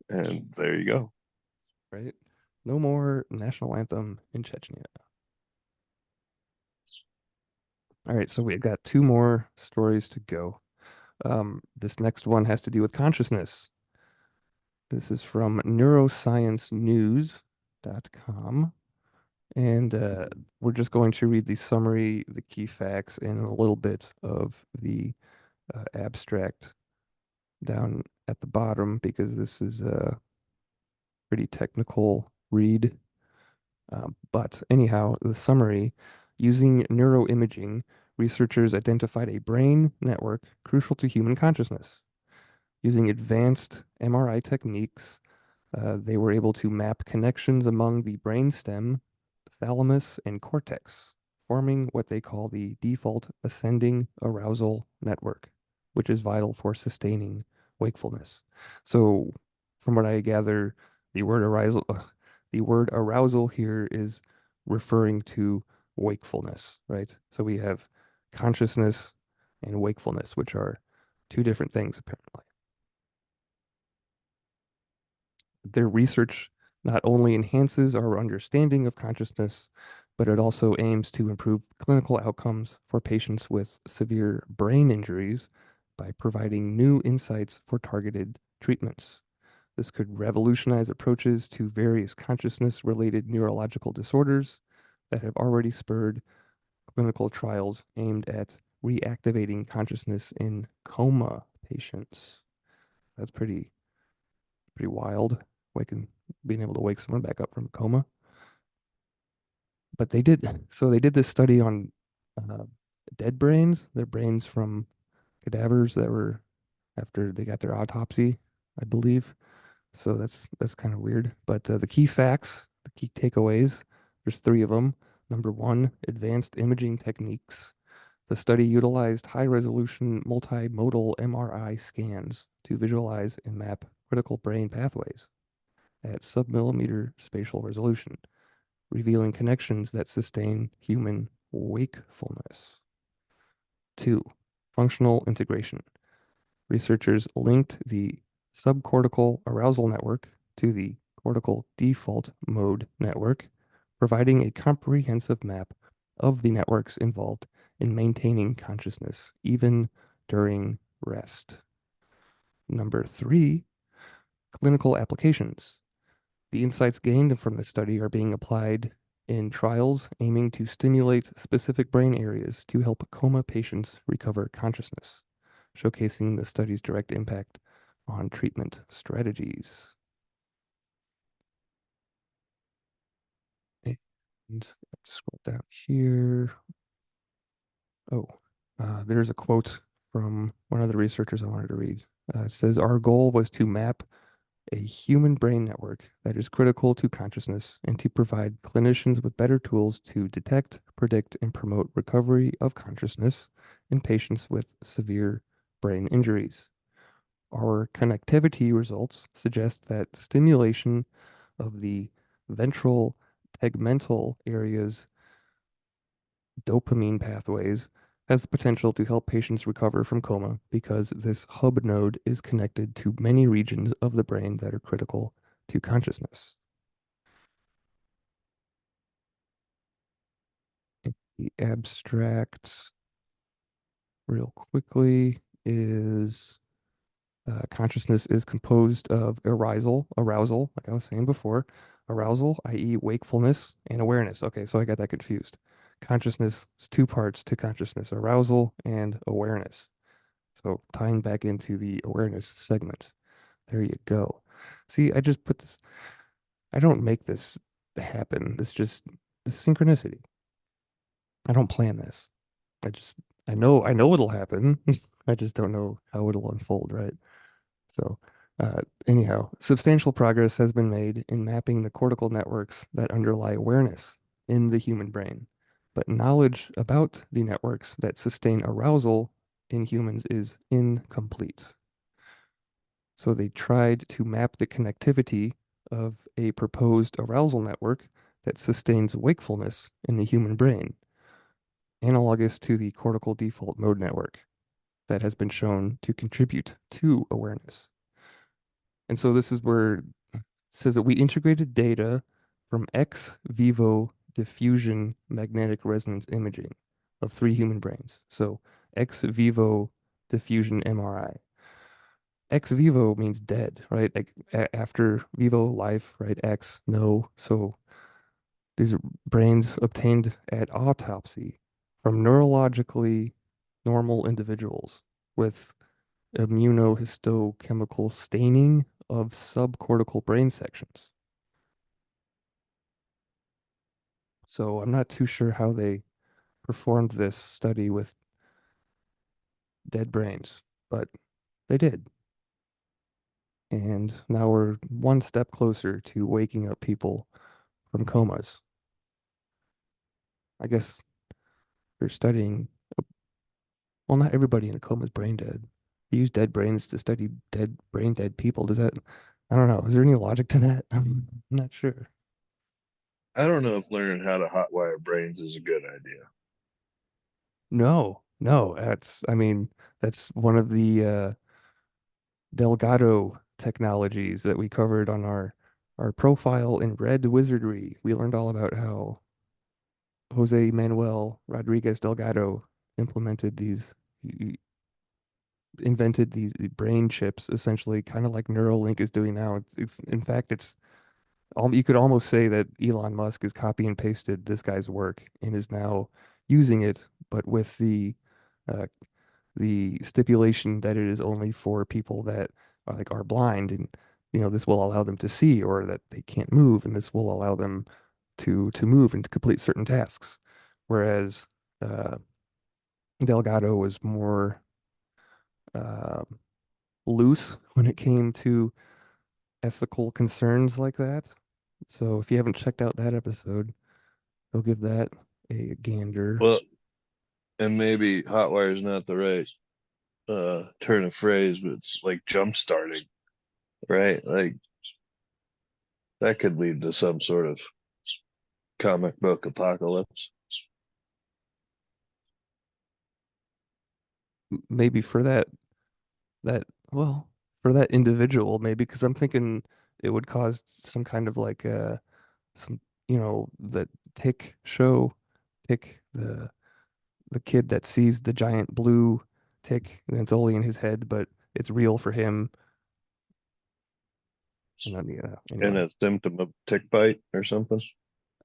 and there you go. Right? No more national anthem in Chechnya. All right, so we've got two more stories to go. This next one has to do with consciousness. This is from neurosciencenews.com. And we're just going to read the summary, the key facts, and a little bit of the abstract down at the bottom because this is a pretty technical read. But anyhow, the summary using neuroimaging, researchers identified a brain network crucial to human consciousness. Using advanced MRI techniques, they were able to map connections among the brainstem, thalamus, and cortex, forming what they call the default ascending arousal network, which is vital for sustaining wakefulness. So, from what I gather, the word arousal, the word arousal here is referring to wakefulness, right? So we have consciousness and wakefulness, which are two different things, apparently. Their research not only enhances our understanding of consciousness, but it also aims to improve clinical outcomes for patients with severe brain injuries by providing new insights for targeted treatments. This could revolutionize approaches to various consciousness related neurological disorders that have already spurred clinical trials aimed at reactivating consciousness in coma patients. That's pretty wild. Waking, being able to wake someone back up from a coma. But they did this study on uh, dead brains, their brains from cadavers that were after they got their autopsy, I believe. So that's kind of weird. But the key facts, the key takeaways, there's three of them. Number one, advanced imaging techniques. The study utilized high-resolution multimodal MRI scans to visualize and map critical brain pathways at submillimeter spatial resolution, revealing connections that sustain human wakefulness. Two, functional integration. Researchers linked the subcortical arousal network to the cortical default mode network, providing a comprehensive map of the networks involved in maintaining consciousness, even during rest. Number three, clinical applications. The insights gained from the study are being applied in trials aiming to stimulate specific brain areas to help coma patients recover consciousness, showcasing the study's direct impact on treatment strategies. And scroll down here. Oh, there's a quote from one of the researchers I wanted to read. It says, "Our goal was to map a human brain network that is critical to consciousness and to provide clinicians with better tools to detect, predict, and promote recovery of consciousness in patients with severe brain injuries. Our connectivity results suggest that stimulation of the ventral tegmental areas dopamine pathways has the potential to help patients recover from coma because this hub node is connected to many regions of the brain that are critical to consciousness." The abstract, real quickly, is consciousness is composed of arousal, like I was saying before, arousal, i.e., wakefulness, and awareness. Okay, so I got that confused. Consciousness is two parts to consciousness, arousal and awareness. So tying back into the awareness segment. There you go. See, I just put this, I don't make this happen. This synchronicity. I don't plan this. I just, I know it'll happen. I just don't know how it'll unfold, right? So, anyhow, substantial progress has been made in mapping the cortical networks that underlie awareness in the human brain. But knowledge about the networks that sustain arousal in humans is incomplete. So they tried to map the connectivity of a proposed arousal network that sustains wakefulness in the human brain, analogous to the cortical default mode network that has been shown to contribute to awareness. And so this is where it says that we integrated data from ex vivo diffusion magnetic resonance imaging of three human brains. So ex vivo diffusion MRI. Ex vivo means dead, right? Like after vivo, life, right? Ex, no. So these are brains obtained at autopsy from neurologically normal individuals with immunohistochemical staining of subcortical brain sections. So I'm not too sure how they performed this study with dead brains, but they did. And now we're one step closer to waking up people from comas. I guess they're studying, well, not everybody in a coma is brain dead. They use dead brains to study brain dead people. Does that, I don't know. Is there any logic to that? I'm not sure. I don't know if learning how to hotwire brains is a good idea. No, no, I mean, that's one of the Delgado technologies that we covered on our profile in Red Wizardry. We learned all about how Jose Manuel Rodriguez Delgado implemented he invented these brain chips, essentially, kind of like Neuralink is doing now. In fact, you could almost say that Elon Musk has copy and pasted this guy's work and is now using it, but with uh, the stipulation that it is only for people that are blind, and this will allow them to see, or that they can't move, and this will allow them to move and to complete certain tasks. Whereas uh, Delgado was more uh, loose when it came to ethical concerns like that. So if you haven't checked out that episode, go give that a gander. Well, and maybe hotwire is not the right turn of phrase, but it's like jump starting, right? Like that could lead to some sort of comic book apocalypse. Maybe for that well, for that individual, maybe because I'm thinking it would cause some kind of some the Tick show, Tick, the kid that sees the giant blue tick and it's only in his head, but it's real for him. And then, yeah, And anyway. a symptom of tick bite or something.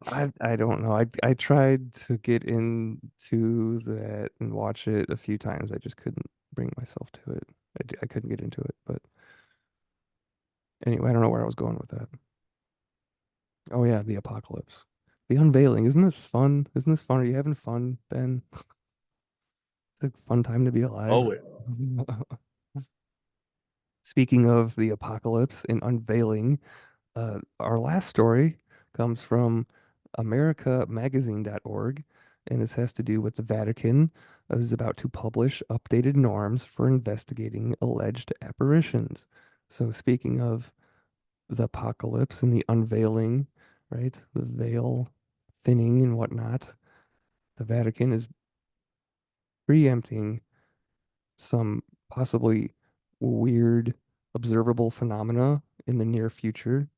I don't know. I tried to get into that and watch it a few times. I just couldn't bring myself to it. I couldn't get into it. But anyway, I don't know where I was going with that. Oh yeah, the apocalypse. The unveiling. Isn't this fun? Isn't this fun? Are you having fun, Ben? It's a fun time to be alive. Always. Speaking of the apocalypse and unveiling, our last story comes from americamagazine.org, and this has to do with the Vatican is about to publish updated norms for investigating alleged apparitions. So speaking of the apocalypse and the unveiling, right? The veil thinning and whatnot, the Vatican is preempting some possibly weird observable phenomena in the near future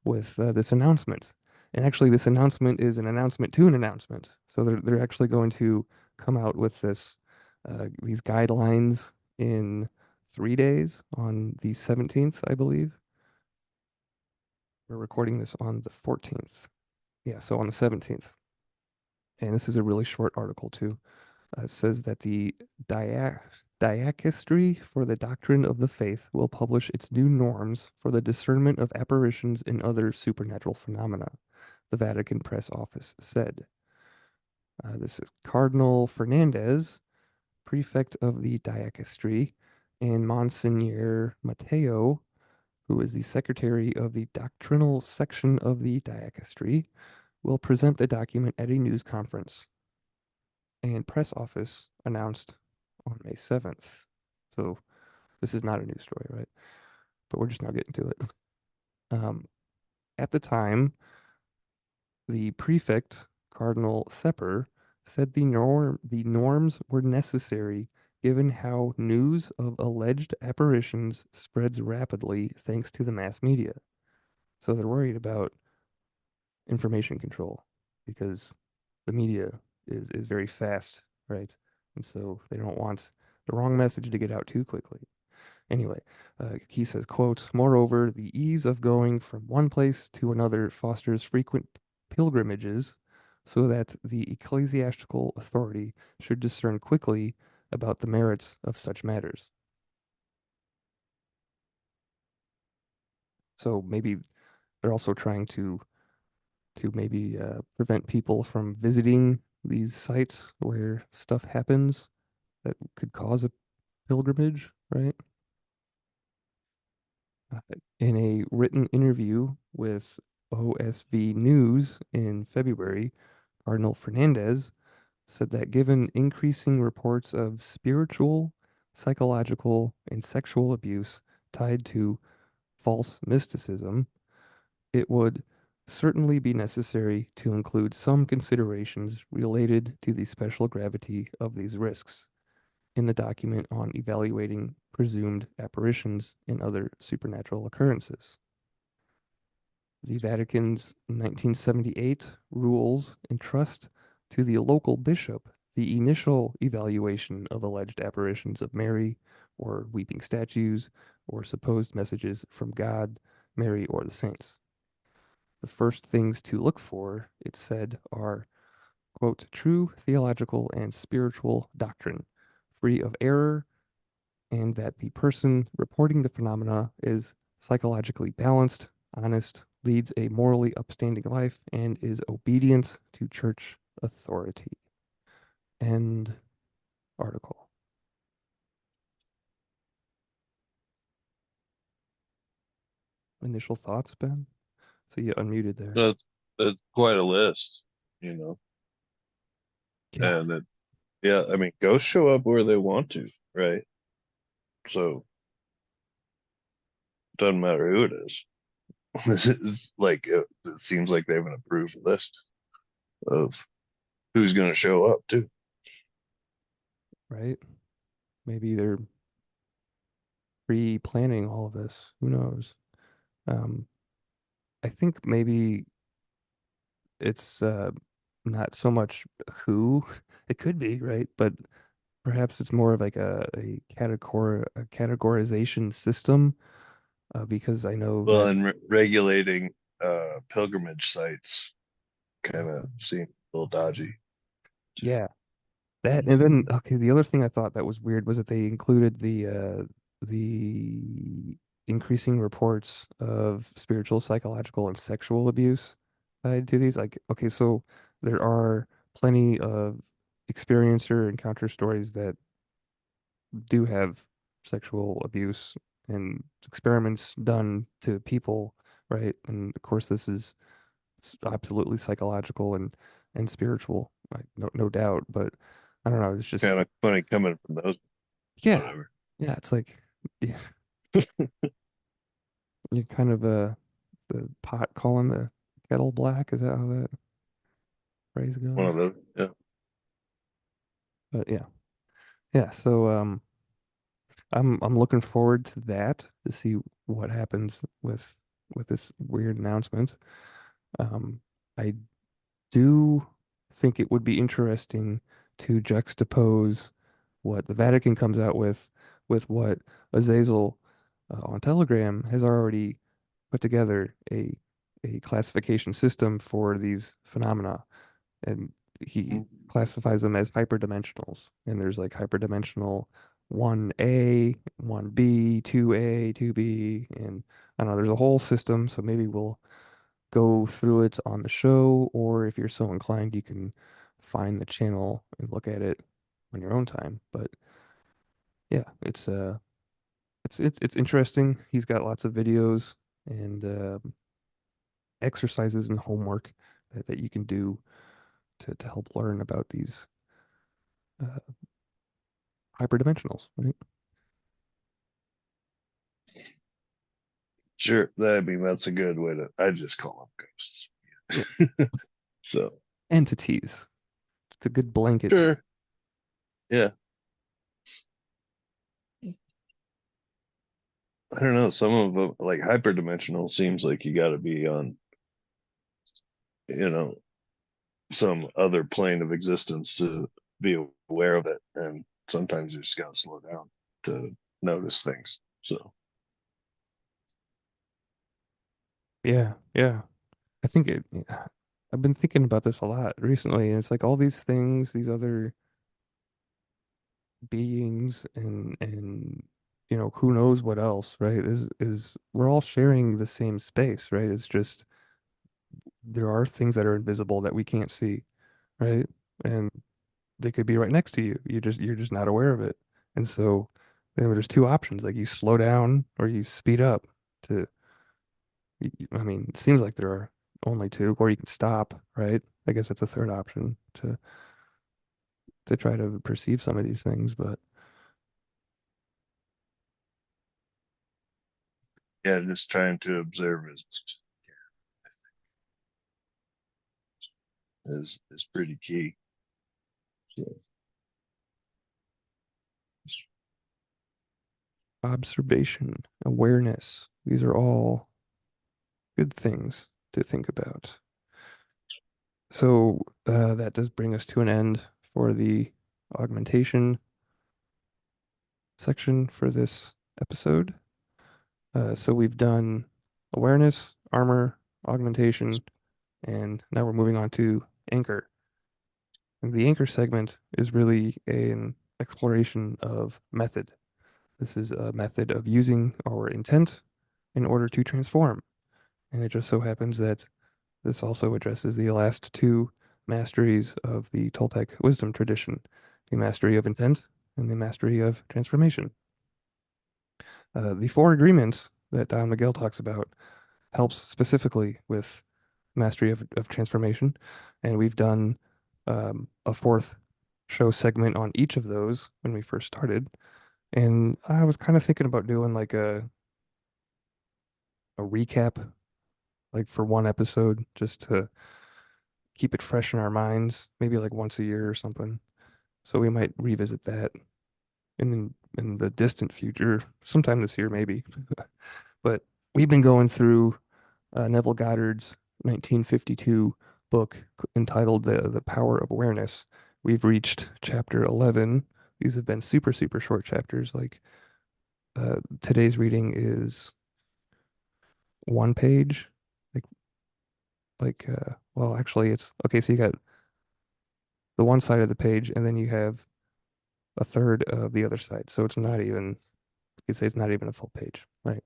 with this announcement. And actually, this announcement is an announcement to an announcement. So they're actually going to come out with these guidelines in 3 days on the 17th, I believe. We're recording this on the 14th. Yeah, so on the 17th. And this is a really short article too. It says that the dia diachistry for the doctrine of the faith will publish its new norms for the discernment of apparitions and other supernatural phenomena, the Vatican press office said. This is Cardinal Fernandez, prefect of the diachistry, and Monsignor Mateo, who is the secretary of the doctrinal section of the diachistry, will present the document at a news conference, and press office announced on May 7th. So this is not a news story, right? But we're just now getting to it. Um, at the time, the prefect, Cardinal Sepper, said the norms were necessary given how news of alleged apparitions spreads rapidly thanks to the mass media. So they're worried about information control because the media is very fast, right? And so they don't want the wrong message to get out too quickly. Anyway, he says, quote, moreover, the ease of going from one place to another fosters frequent pilgrimages so that the ecclesiastical authority should discern quickly about the merits of such matters. So maybe they're also trying to maybe prevent people from visiting these sites where stuff happens that could cause a pilgrimage, right? Uh, In a written interview with OSV News in February, Cardinal Fernandez said that given increasing reports of spiritual, psychological, and sexual abuse tied to false mysticism, it would certainly be necessary to include some considerations related to the special gravity of these risks in the document on evaluating presumed apparitions and other supernatural occurrences. The Vatican's 1978 rules entrust to the local bishop the initial evaluation of alleged apparitions of Mary or weeping statues or supposed messages from God, Mary, or the saints. The first things to look for, it said, are, quote, true theological and spiritual doctrine, free of error, and that the person reporting the phenomena is psychologically balanced, honest, leads a morally upstanding life, and is obedient to church authority. End article. Initial thoughts, Ben? So you unmuted there. That's quite a list, you know. Yeah, And yeah, I mean, ghosts show up where they want to, right? So it doesn't matter who it is. This is like it seems like they have an approved list of who's going to show up too. right? Maybe they're pre-planning all of this. Who knows? Um, I think maybe it's not so much who it could be, right? But perhaps it's more of like a categorization system because I know Well, that and regulating pilgrimage sites kind of seem a little dodgy too. yeah, that and then okay, the other thing I thought that was weird was that they included the increasing reports of spiritual, psychological, and sexual abuse tied to these. Like, okay, so there are plenty of experiencer encounter stories that do have sexual abuse and experiments done to people, right? And of course, this is absolutely psychological and spiritual, like no doubt. But I don't know. It's Kind just of funny coming from those. yeah, Whatever. yeah. It's like yeah, you're kind of the pot calling the kettle black. Is that how that phrase One goes? of those. Yeah. But yeah, yeah. So I'm looking forward to that to see what happens with this weird announcement. Um, I do think it would be interesting to juxtapose what the Vatican comes out with what Azazel on Telegram has already put together a classification system for these phenomena, and he Mm. classifies them as hyperdimensionals. And there's like hyperdimensional 1A, 1B, 2A, 2B, and I don't know, there's a whole system. So maybe we'll go through it on the show, or if you're so inclined, you can find the channel and look at it on your own time. But yeah, it's interesting. He's got lots of videos and exercises and homework that you can do to help learn about these uh, hyperdimensionals, right? Sure. I mean, that's a good way to, I just call them ghosts. Yeah, So, entities. It's a good blanket. sure. Yeah. I don't know. Some of them, like hyperdimensional, seems like you got to be on, you know, some other plane of existence to be aware of it. And sometimes you just got to slow down to notice things. So, Yeah, yeah. I think it. Yeah. I've been thinking about this a lot recently, and it's like all these things, these other beings, and who knows what else, right? Is we're all sharing the same space, right? It's just there are things that are invisible that we can't see, right? And they could be right next to you. You're just not aware of it. And so there's two options, like you slow down or you speed up to I mean, it seems like there are only two, or you can stop, right? I guess that's a third option to try to perceive some of these things, but yeah, just trying to observe is pretty key. So, observation, awareness, these are all good things to think about. So that does bring us to an end for the augmentation section for this episode. So we've done awareness, armor, augmentation, and now we're moving on to anchor. And the anchor segment is really an exploration of method. This is a method of using our intent in order to transform. And it just so happens that this also addresses the last two masteries of the Toltec wisdom tradition, the mastery of intent and the mastery of transformation. The four agreements that Don Miguel talks about helps specifically with mastery of transformation. And we've done a fourth show segment on each of those when we first started. And I was kind of thinking about doing like a recap, like for one episode, just to keep it fresh in our minds, maybe like once a year or something. So we might revisit that in the distant future, sometime this year maybe. But we've been going through Neville Goddard's 1952 book entitled "The Power of Awareness." We've reached chapter 11. These have been super, super short chapters. Like today's reading is one page. Like well, actually, it's okay. So you got the one side of the page, and then you have a third of the other side. So it's not even, you could say it's not even a full page, right?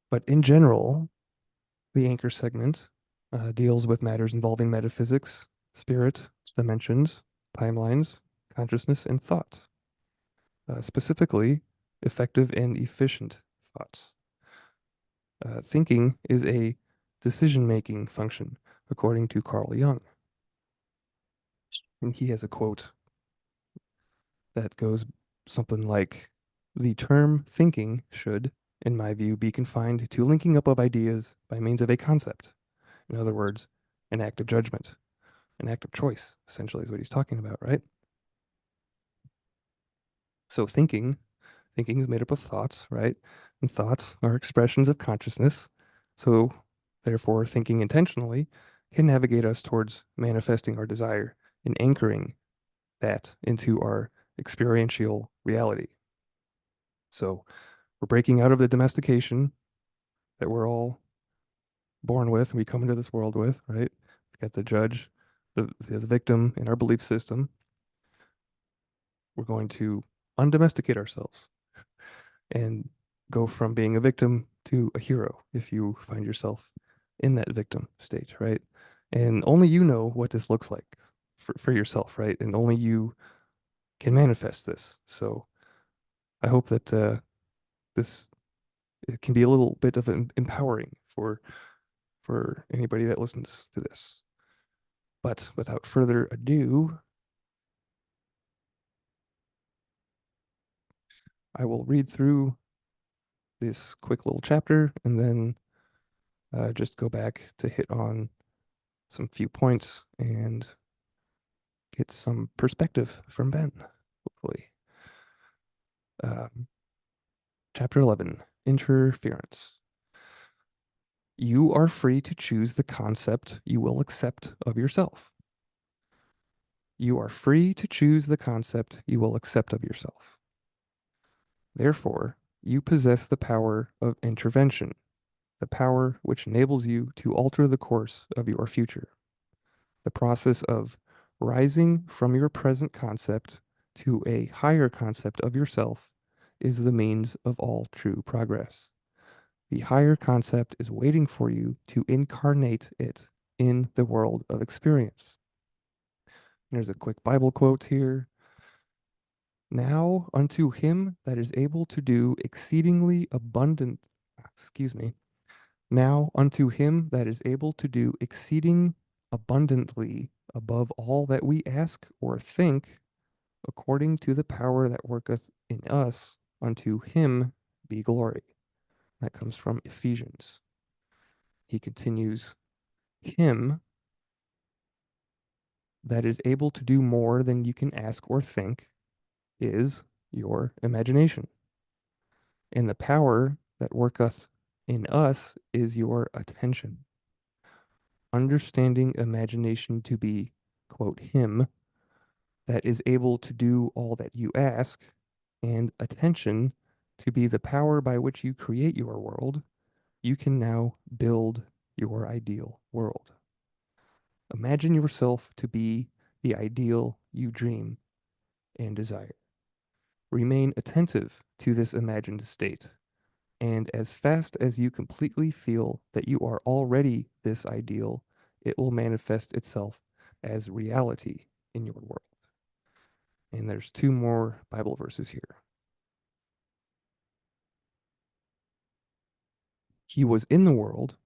But in general, the anchor segment deals with matters involving metaphysics, spirit, dimensions, timelines, consciousness, and thought. Specifically, effective and efficient thoughts. Thinking is a decision-making function, according to Carl Jung. And he has a quote that goes something like, the term thinking should, in my view, be confined to linking up of ideas by means of a concept. In other words, an act of judgment, an act of choice, essentially, is what he's talking about, right? So thinking is made up of thoughts, right? And thoughts are expressions of consciousness. So therefore, thinking intentionally can navigate us towards manifesting our desire and anchoring that into our experiential reality. So we're breaking out of the domestication that we're all born with and we come into this world with, right? We've got the judge, the victim in our belief system. We're going to undomesticate ourselves and go from being a victim to a hero if you find yourself in that victim state, right? And only you know what this looks like for yourself, right? And only you can manifest this. So I hope that this it can be a little bit of empowering for anybody that listens to this. But without further ado, I will read through this quick little chapter and then just go back to hit on some few points and get some perspective from Ben, hopefully. Um, Chapter 11, Interference. You are free to choose the concept you will accept of yourself. You are free to choose the concept you will accept of yourself. Therefore, you possess the power of intervention, the power which enables you to alter the course of your future. The process of rising from your present concept to a higher concept of yourself is the means of all true progress. The higher concept is waiting for you to incarnate it in the world of experience. There's a quick Bible quote here. Now unto him that is able to do exceedingly abundant, excuse me, now unto him that is able to do exceeding abundantly above all that we ask or think, according to the power that worketh in us, unto him be glory. That comes from Ephesians. He continues, him that is able to do more than you can ask or think is your imagination. And the power that worketh in us is your attention. Understanding imagination to be, quote, him that is able to do all that you ask, and attention to be the power by which you create your world, you can now build your ideal world. Imagine yourself to be the ideal you dream and desire. Remain attentive to this imagined state, and as fast as you completely feel that you are already this ideal, it will manifest itself as reality in your world. And there's two more Bible verses here. He was in the world,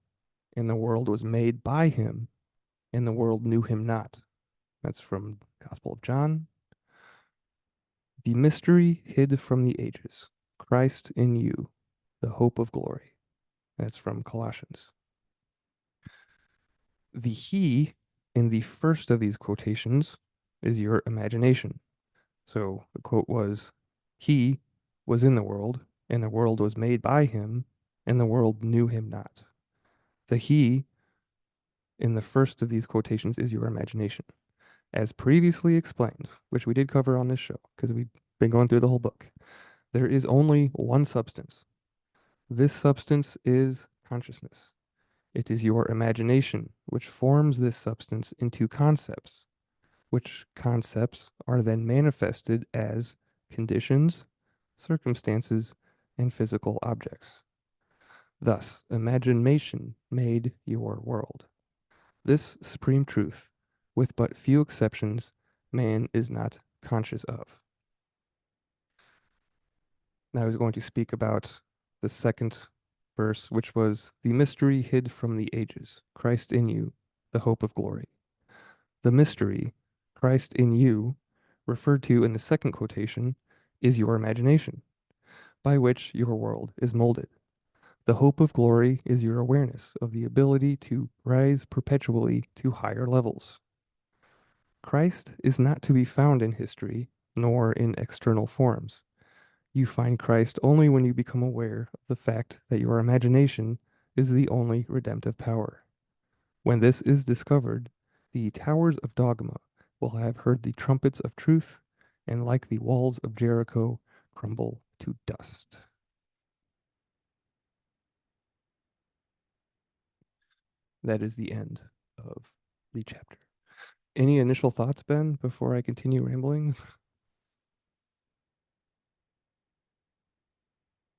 and the world was made by him, and the world knew him not. That's from Gospel of John. The mystery hid from the ages, Christ in you, the hope of glory. That's from Colossians. The he in the first of these quotations is your imagination. So the quote was, he was in the world, and the world was made by him, and the world knew him not. The he in the first of these quotations is your imagination. As previously explained, which we did cover on this show, because we've been going through the whole book, there is only one substance. This substance is consciousness. It is your imagination which forms this substance into concepts, which concepts are then manifested as conditions, circumstances, and physical objects. Thus, imagination made your world. This supreme truth, with but few exceptions, man is not conscious of. Now I was going to speak about the second verse, which was the mystery hid from the ages, Christ in you, the hope of glory. The mystery, Christ in you, referred to in the second quotation, is your imagination, by which your world is molded. The hope of glory is your awareness of the ability to rise perpetually to higher levels. Christ is not to be found in history, nor in external forms. You find Christ only when you become aware of the fact that your imagination is the only redemptive power. When this is discovered, the towers of Dogma will have heard the trumpets of truth, and like the walls of Jericho, crumble to dust. That is the end of the chapter. Any initial thoughts, Ben, before I continue rambling?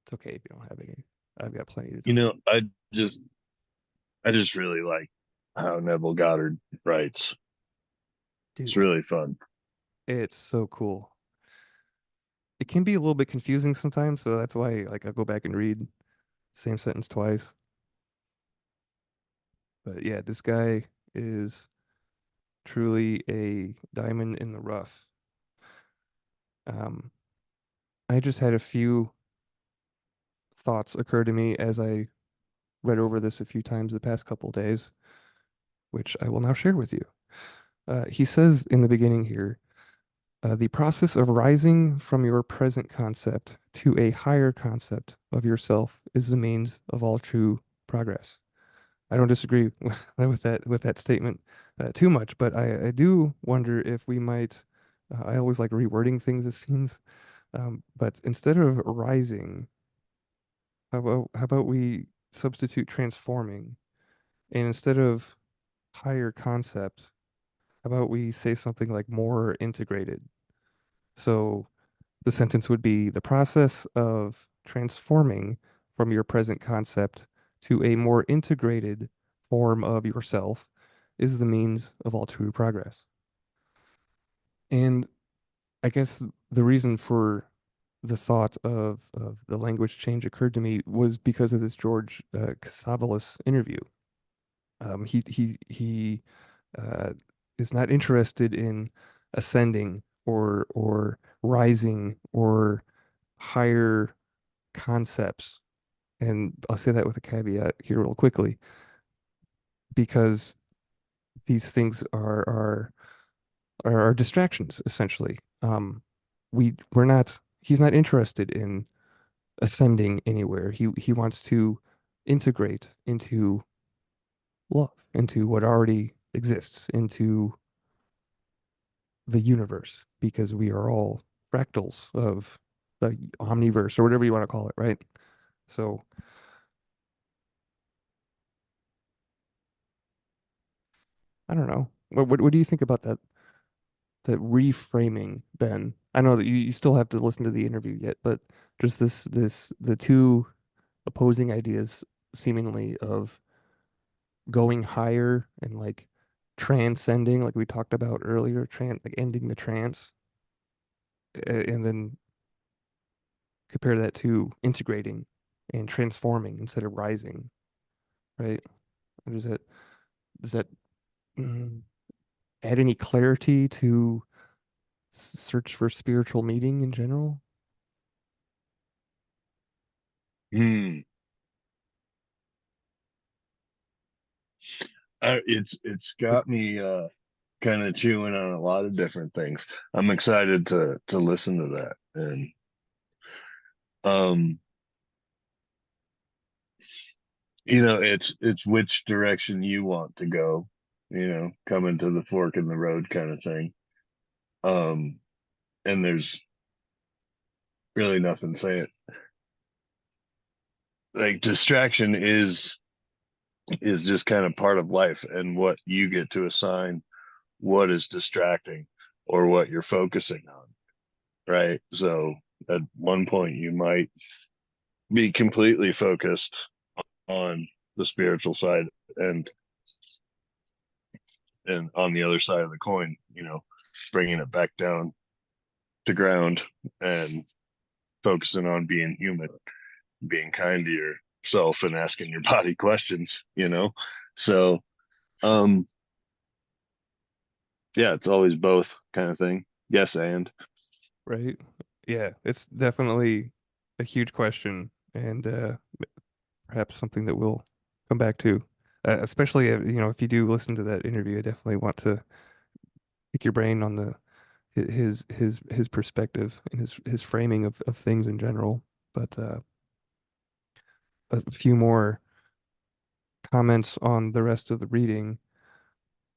It's okay if you don't have any. I've got plenty to You talk. know, just I just really like how Neville Goddard writes. It's Dude, really fun. it's so cool. It can be a little bit confusing sometimes, so that's why like I go back and read the same sentence twice. But yeah, this guy is truly a diamond in the rough. Um, I just had a few thoughts occur to me as I read over this a few times the past couple days, which I will now share with you. He says in the beginning here, the process of rising from your present concept to a higher concept of yourself is the means of all true progress. I don't disagree with that statement too much, but I do wonder if we might. I always like rewording things, it seems. But instead of rising, how about we substitute transforming? And instead of higher concept, how about we say something like more integrated? So the sentence would be the process of transforming from your present concept to a more integrated form of yourself is the means of all true progress. And I guess the reason for the thought of the language change occurred to me was because of this George Casavolis interview. He uh, is not interested in ascending or rising or higher concepts. And I'll say that with a caveat here real quickly, because these things are distractions essentially. We're not he's not interested in ascending anywhere. He wants to integrate into love, into what already exists, into the universe, because we are all fractals of the omniverse or whatever you want to call it, right? So I don't know. What do you think about that reframing, Ben? I know that you still have to listen to the interview yet, but just the two opposing ideas seemingly of going higher and like transcending, like we talked about earlier, like ending the trance, and then compare that to integrating and transforming instead of rising, right? Or does that mm, add any clarity to search for spiritual meaning in general? Hmm. It's got me kind of chewing on a lot of different things. I'm excited to listen to that. And um, it's which direction you want to go, coming to the fork in the road kind of thing. Um, and there's really nothing saying like distraction is just kind of part of life and what you get to assign what is distracting or what you're focusing on, right? So at one point you might be completely focused on the spiritual side and and on the other side of the coin, bringing it back down to ground and focusing on being human, being kind to yourself and asking your body questions. So, um, yeah, it's always both kind of thing. Yes, and Right? Yeah, it's definitely a huge question and perhaps something that we'll come back to. Especially if you do listen to that interview, I definitely want to pick your brain on the his perspective and his framing of things in general. But a few more comments on the rest of the reading,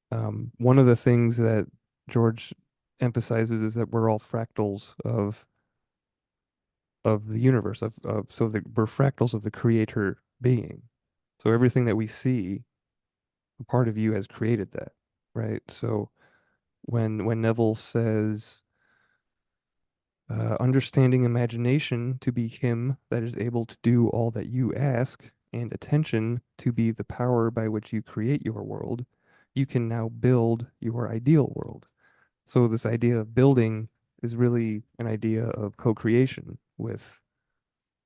one of the things that George emphasizes is that we're all fractals of the universe we're fractals of the creator being. So everything that we see, a part of you has created that, right? So when Neville says understanding imagination to be him that is able to do all that you ask, and attention to be the power by which you create your world, you can now build your ideal world. So this idea of building is really an idea of co-creation with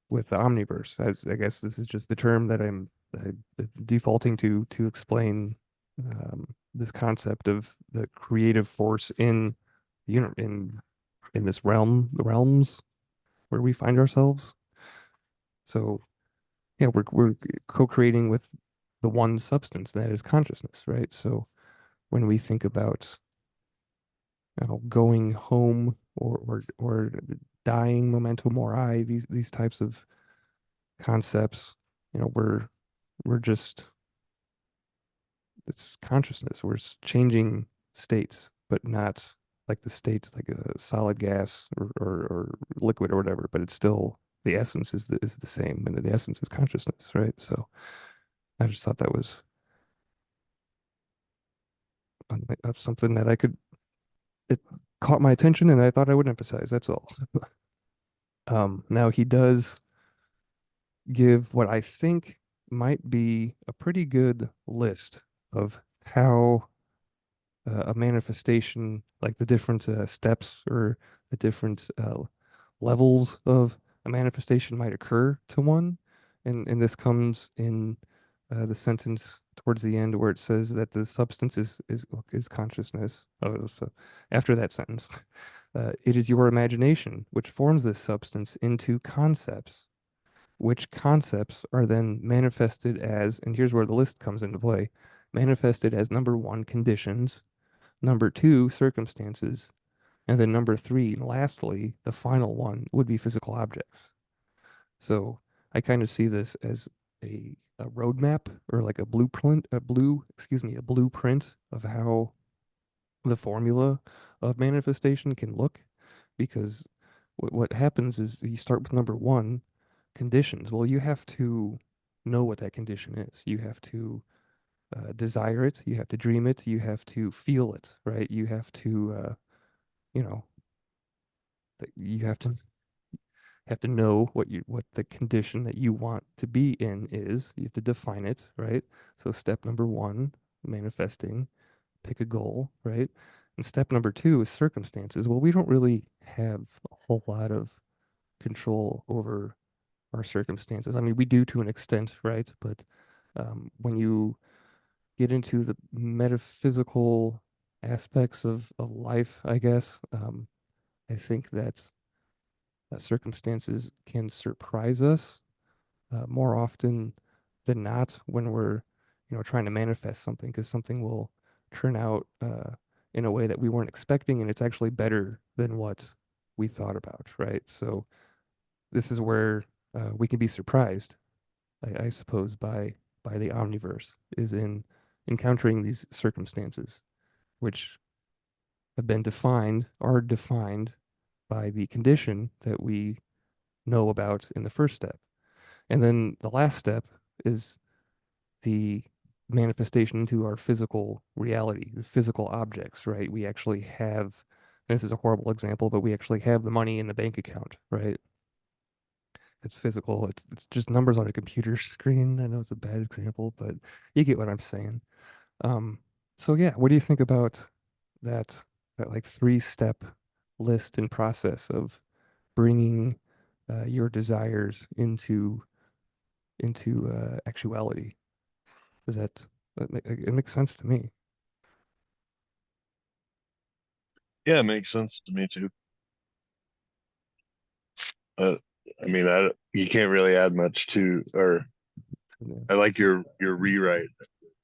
the omniverse. I guess this is just the term that I'm defaulting to explain this concept of the creative force in in this realms where we find ourselves. So yeah, we're co-creating with the one substance that is consciousness, right? So when we think about, you know, going home or dying, memento mori, these types of concepts, you know, we're just it's consciousness. Changing states, but not like the state like a solid gas or liquid or whatever, but it's still the essence is the same, and the essence is consciousness, right? So I just thought that was that's something that I could it caught my attention and I thought I would emphasize. That's all. Now he does give what I think might be a pretty good list of how a manifestation, like the different steps or the different levels of a manifestation might occur to one. And this comes in the sentence towards the end where it says that the substance is consciousness. Oh, so after that sentence, it is your imagination which forms this substance into concepts, which concepts are then manifested as, and here's where the list comes into play, manifested as number one, conditions, number two, circumstances, and then number three, lastly, the final one would be physical objects. So I kind of see this as a roadmap or like a blueprint of how the formula of manifestation can look. Because what happens is you start with number one, conditions. Well, you have to know what that condition is. You have to desire it. You have to dream it. You have to feel it, right? You have to, you know, you have to know what the condition that you want to be in is. You have to define it, right? So step number one, manifesting, pick a goal, right? And step number two is circumstances. Well, we don't really have a whole lot of control over our circumstances. I mean, we do to an extent, right? But when you get into the metaphysical aspects of life, I guess, I think that circumstances can surprise us more often than not when we're, you know, trying to manifest something, because something will turn out in a way that we weren't expecting, and it's actually better than what we thought about, right? So this is where we can be surprised, I suppose, by the omniverse, is in encountering these circumstances, which have been are defined by the condition that we know about in the first step. And then the last step is the manifestation into our physical reality, the physical objects, right? We actually have, this is a horrible example, but we actually have the money in the bank account, right? It's physical. It's just numbers on a computer screen. I know it's a bad example, but you get what I'm saying. Um, so yeah, what do you think about that that like three-step list and process of bringing your desires into actuality? Is it makes sense to me? Yeah, it makes sense to me too. Uh, I mean, you can't really add much to, or Yeah. I like your rewrite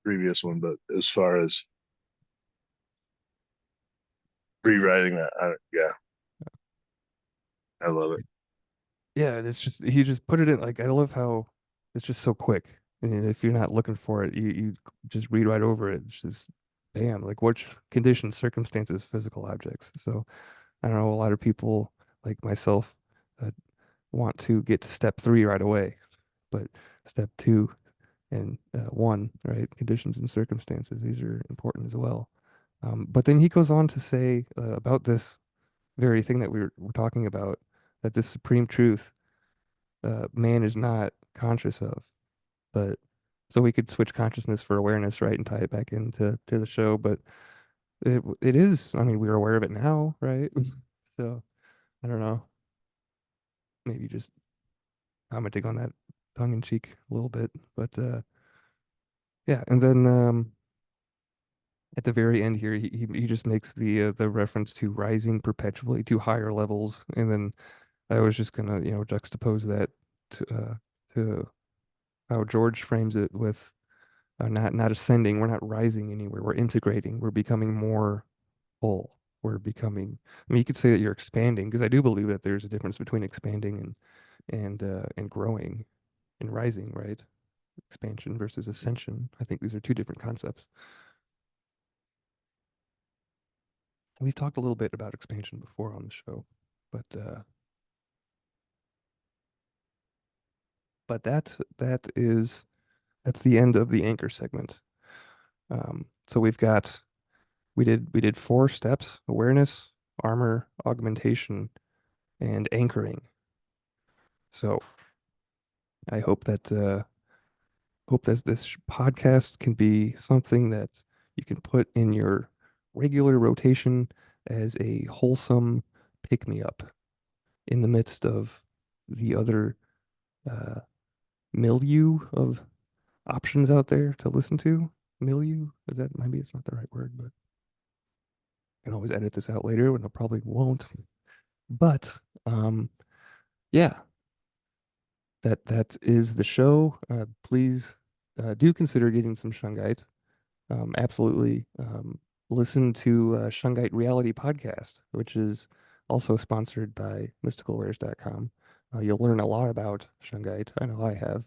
previous one, but as far as rewriting that, yeah, I love it. Yeah, it's just he just put it in like I love how it's just so quick. And if you're not looking for it, you just read right over it. It's just bam, like which conditions, circumstances, physical objects. So I don't know, a lot of people like myself uh, want to get to step three right away, but step two and one, right? Conditions and circumstances, these are important as well. But then he goes on to say about this very thing that we're talking about, that this supreme truth, man is not conscious of. But so we could switch consciousness for awareness, right, and tie it back into the show. But it is, I mean, we're aware of it now, right? So I don't know, maybe just commenting on that tongue in cheek a little bit. But yeah, and then at the very end here, he just makes the reference to rising perpetually to higher levels, and then I was just gonna, juxtapose that to how George frames it with not ascending, we're not rising anywhere, we're integrating, we're becoming more whole. We're becoming, I mean, you could say that you're expanding, because I do believe that there's a difference between expanding and growing and rising, right? Expansion versus ascension. I think these are two different concepts. We've talked a little bit about expansion before on the show, but that's the end of the anchor segment. So we did four steps: awareness, armor, augmentation, and anchoring. So I hope that this podcast can be something that you can put in your regular rotation as a wholesome pick me up in the midst of the other uh, milieu of options out there to listen to. Milieu? Is that, maybe it's not the right word, but I can always edit this out later when I probably won't. But um, yeah, that is the show. Please do consider getting some shungite. Absolutely. Listen to Shungite Reality Podcast, which is also sponsored by mysticalwares.com. You'll learn a lot about Shungite. I know I have.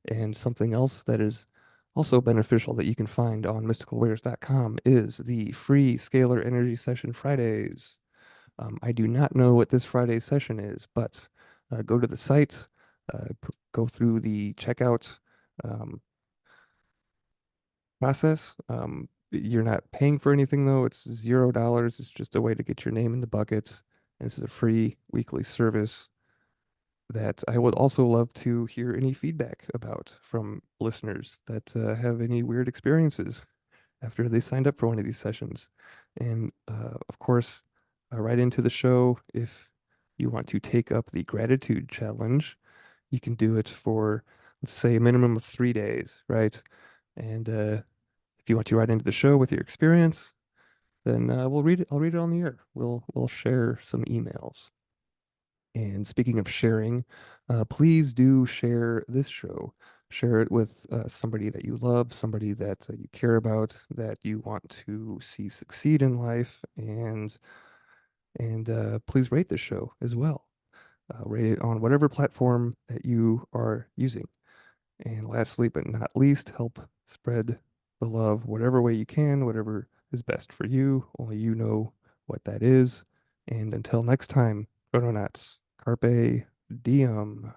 And something else that is also beneficial that you can find on mysticalwares.com is the free Scalar Energy Session Fridays. I do not know what this Friday session is, but go to the site, go through the checkout. Um, process. You're not paying for anything though. It's $0. It's just a way to get your name in the bucket. And this is a free weekly service that I would also love to hear any feedback about from listeners that have any weird experiences after they signed up for one of these sessions. And of course, right into the show, if you want to take up the gratitude challenge, you can do it for, let's say, a minimum of 3 days, right? And if you want to write into the show with your experience, then we'll read it. I'll read it on the air. We'll share some emails. And speaking of sharing, please do share this show. Share it with somebody that you love, somebody that you care about, that you want to see succeed in life, and please rate the show as well. Rate it on whatever platform that you are using. And lastly, but not least, help spread the love whatever way you can, whatever is best for you. Only you know what that is. And until next time, Chrononauts, Carpe Diem.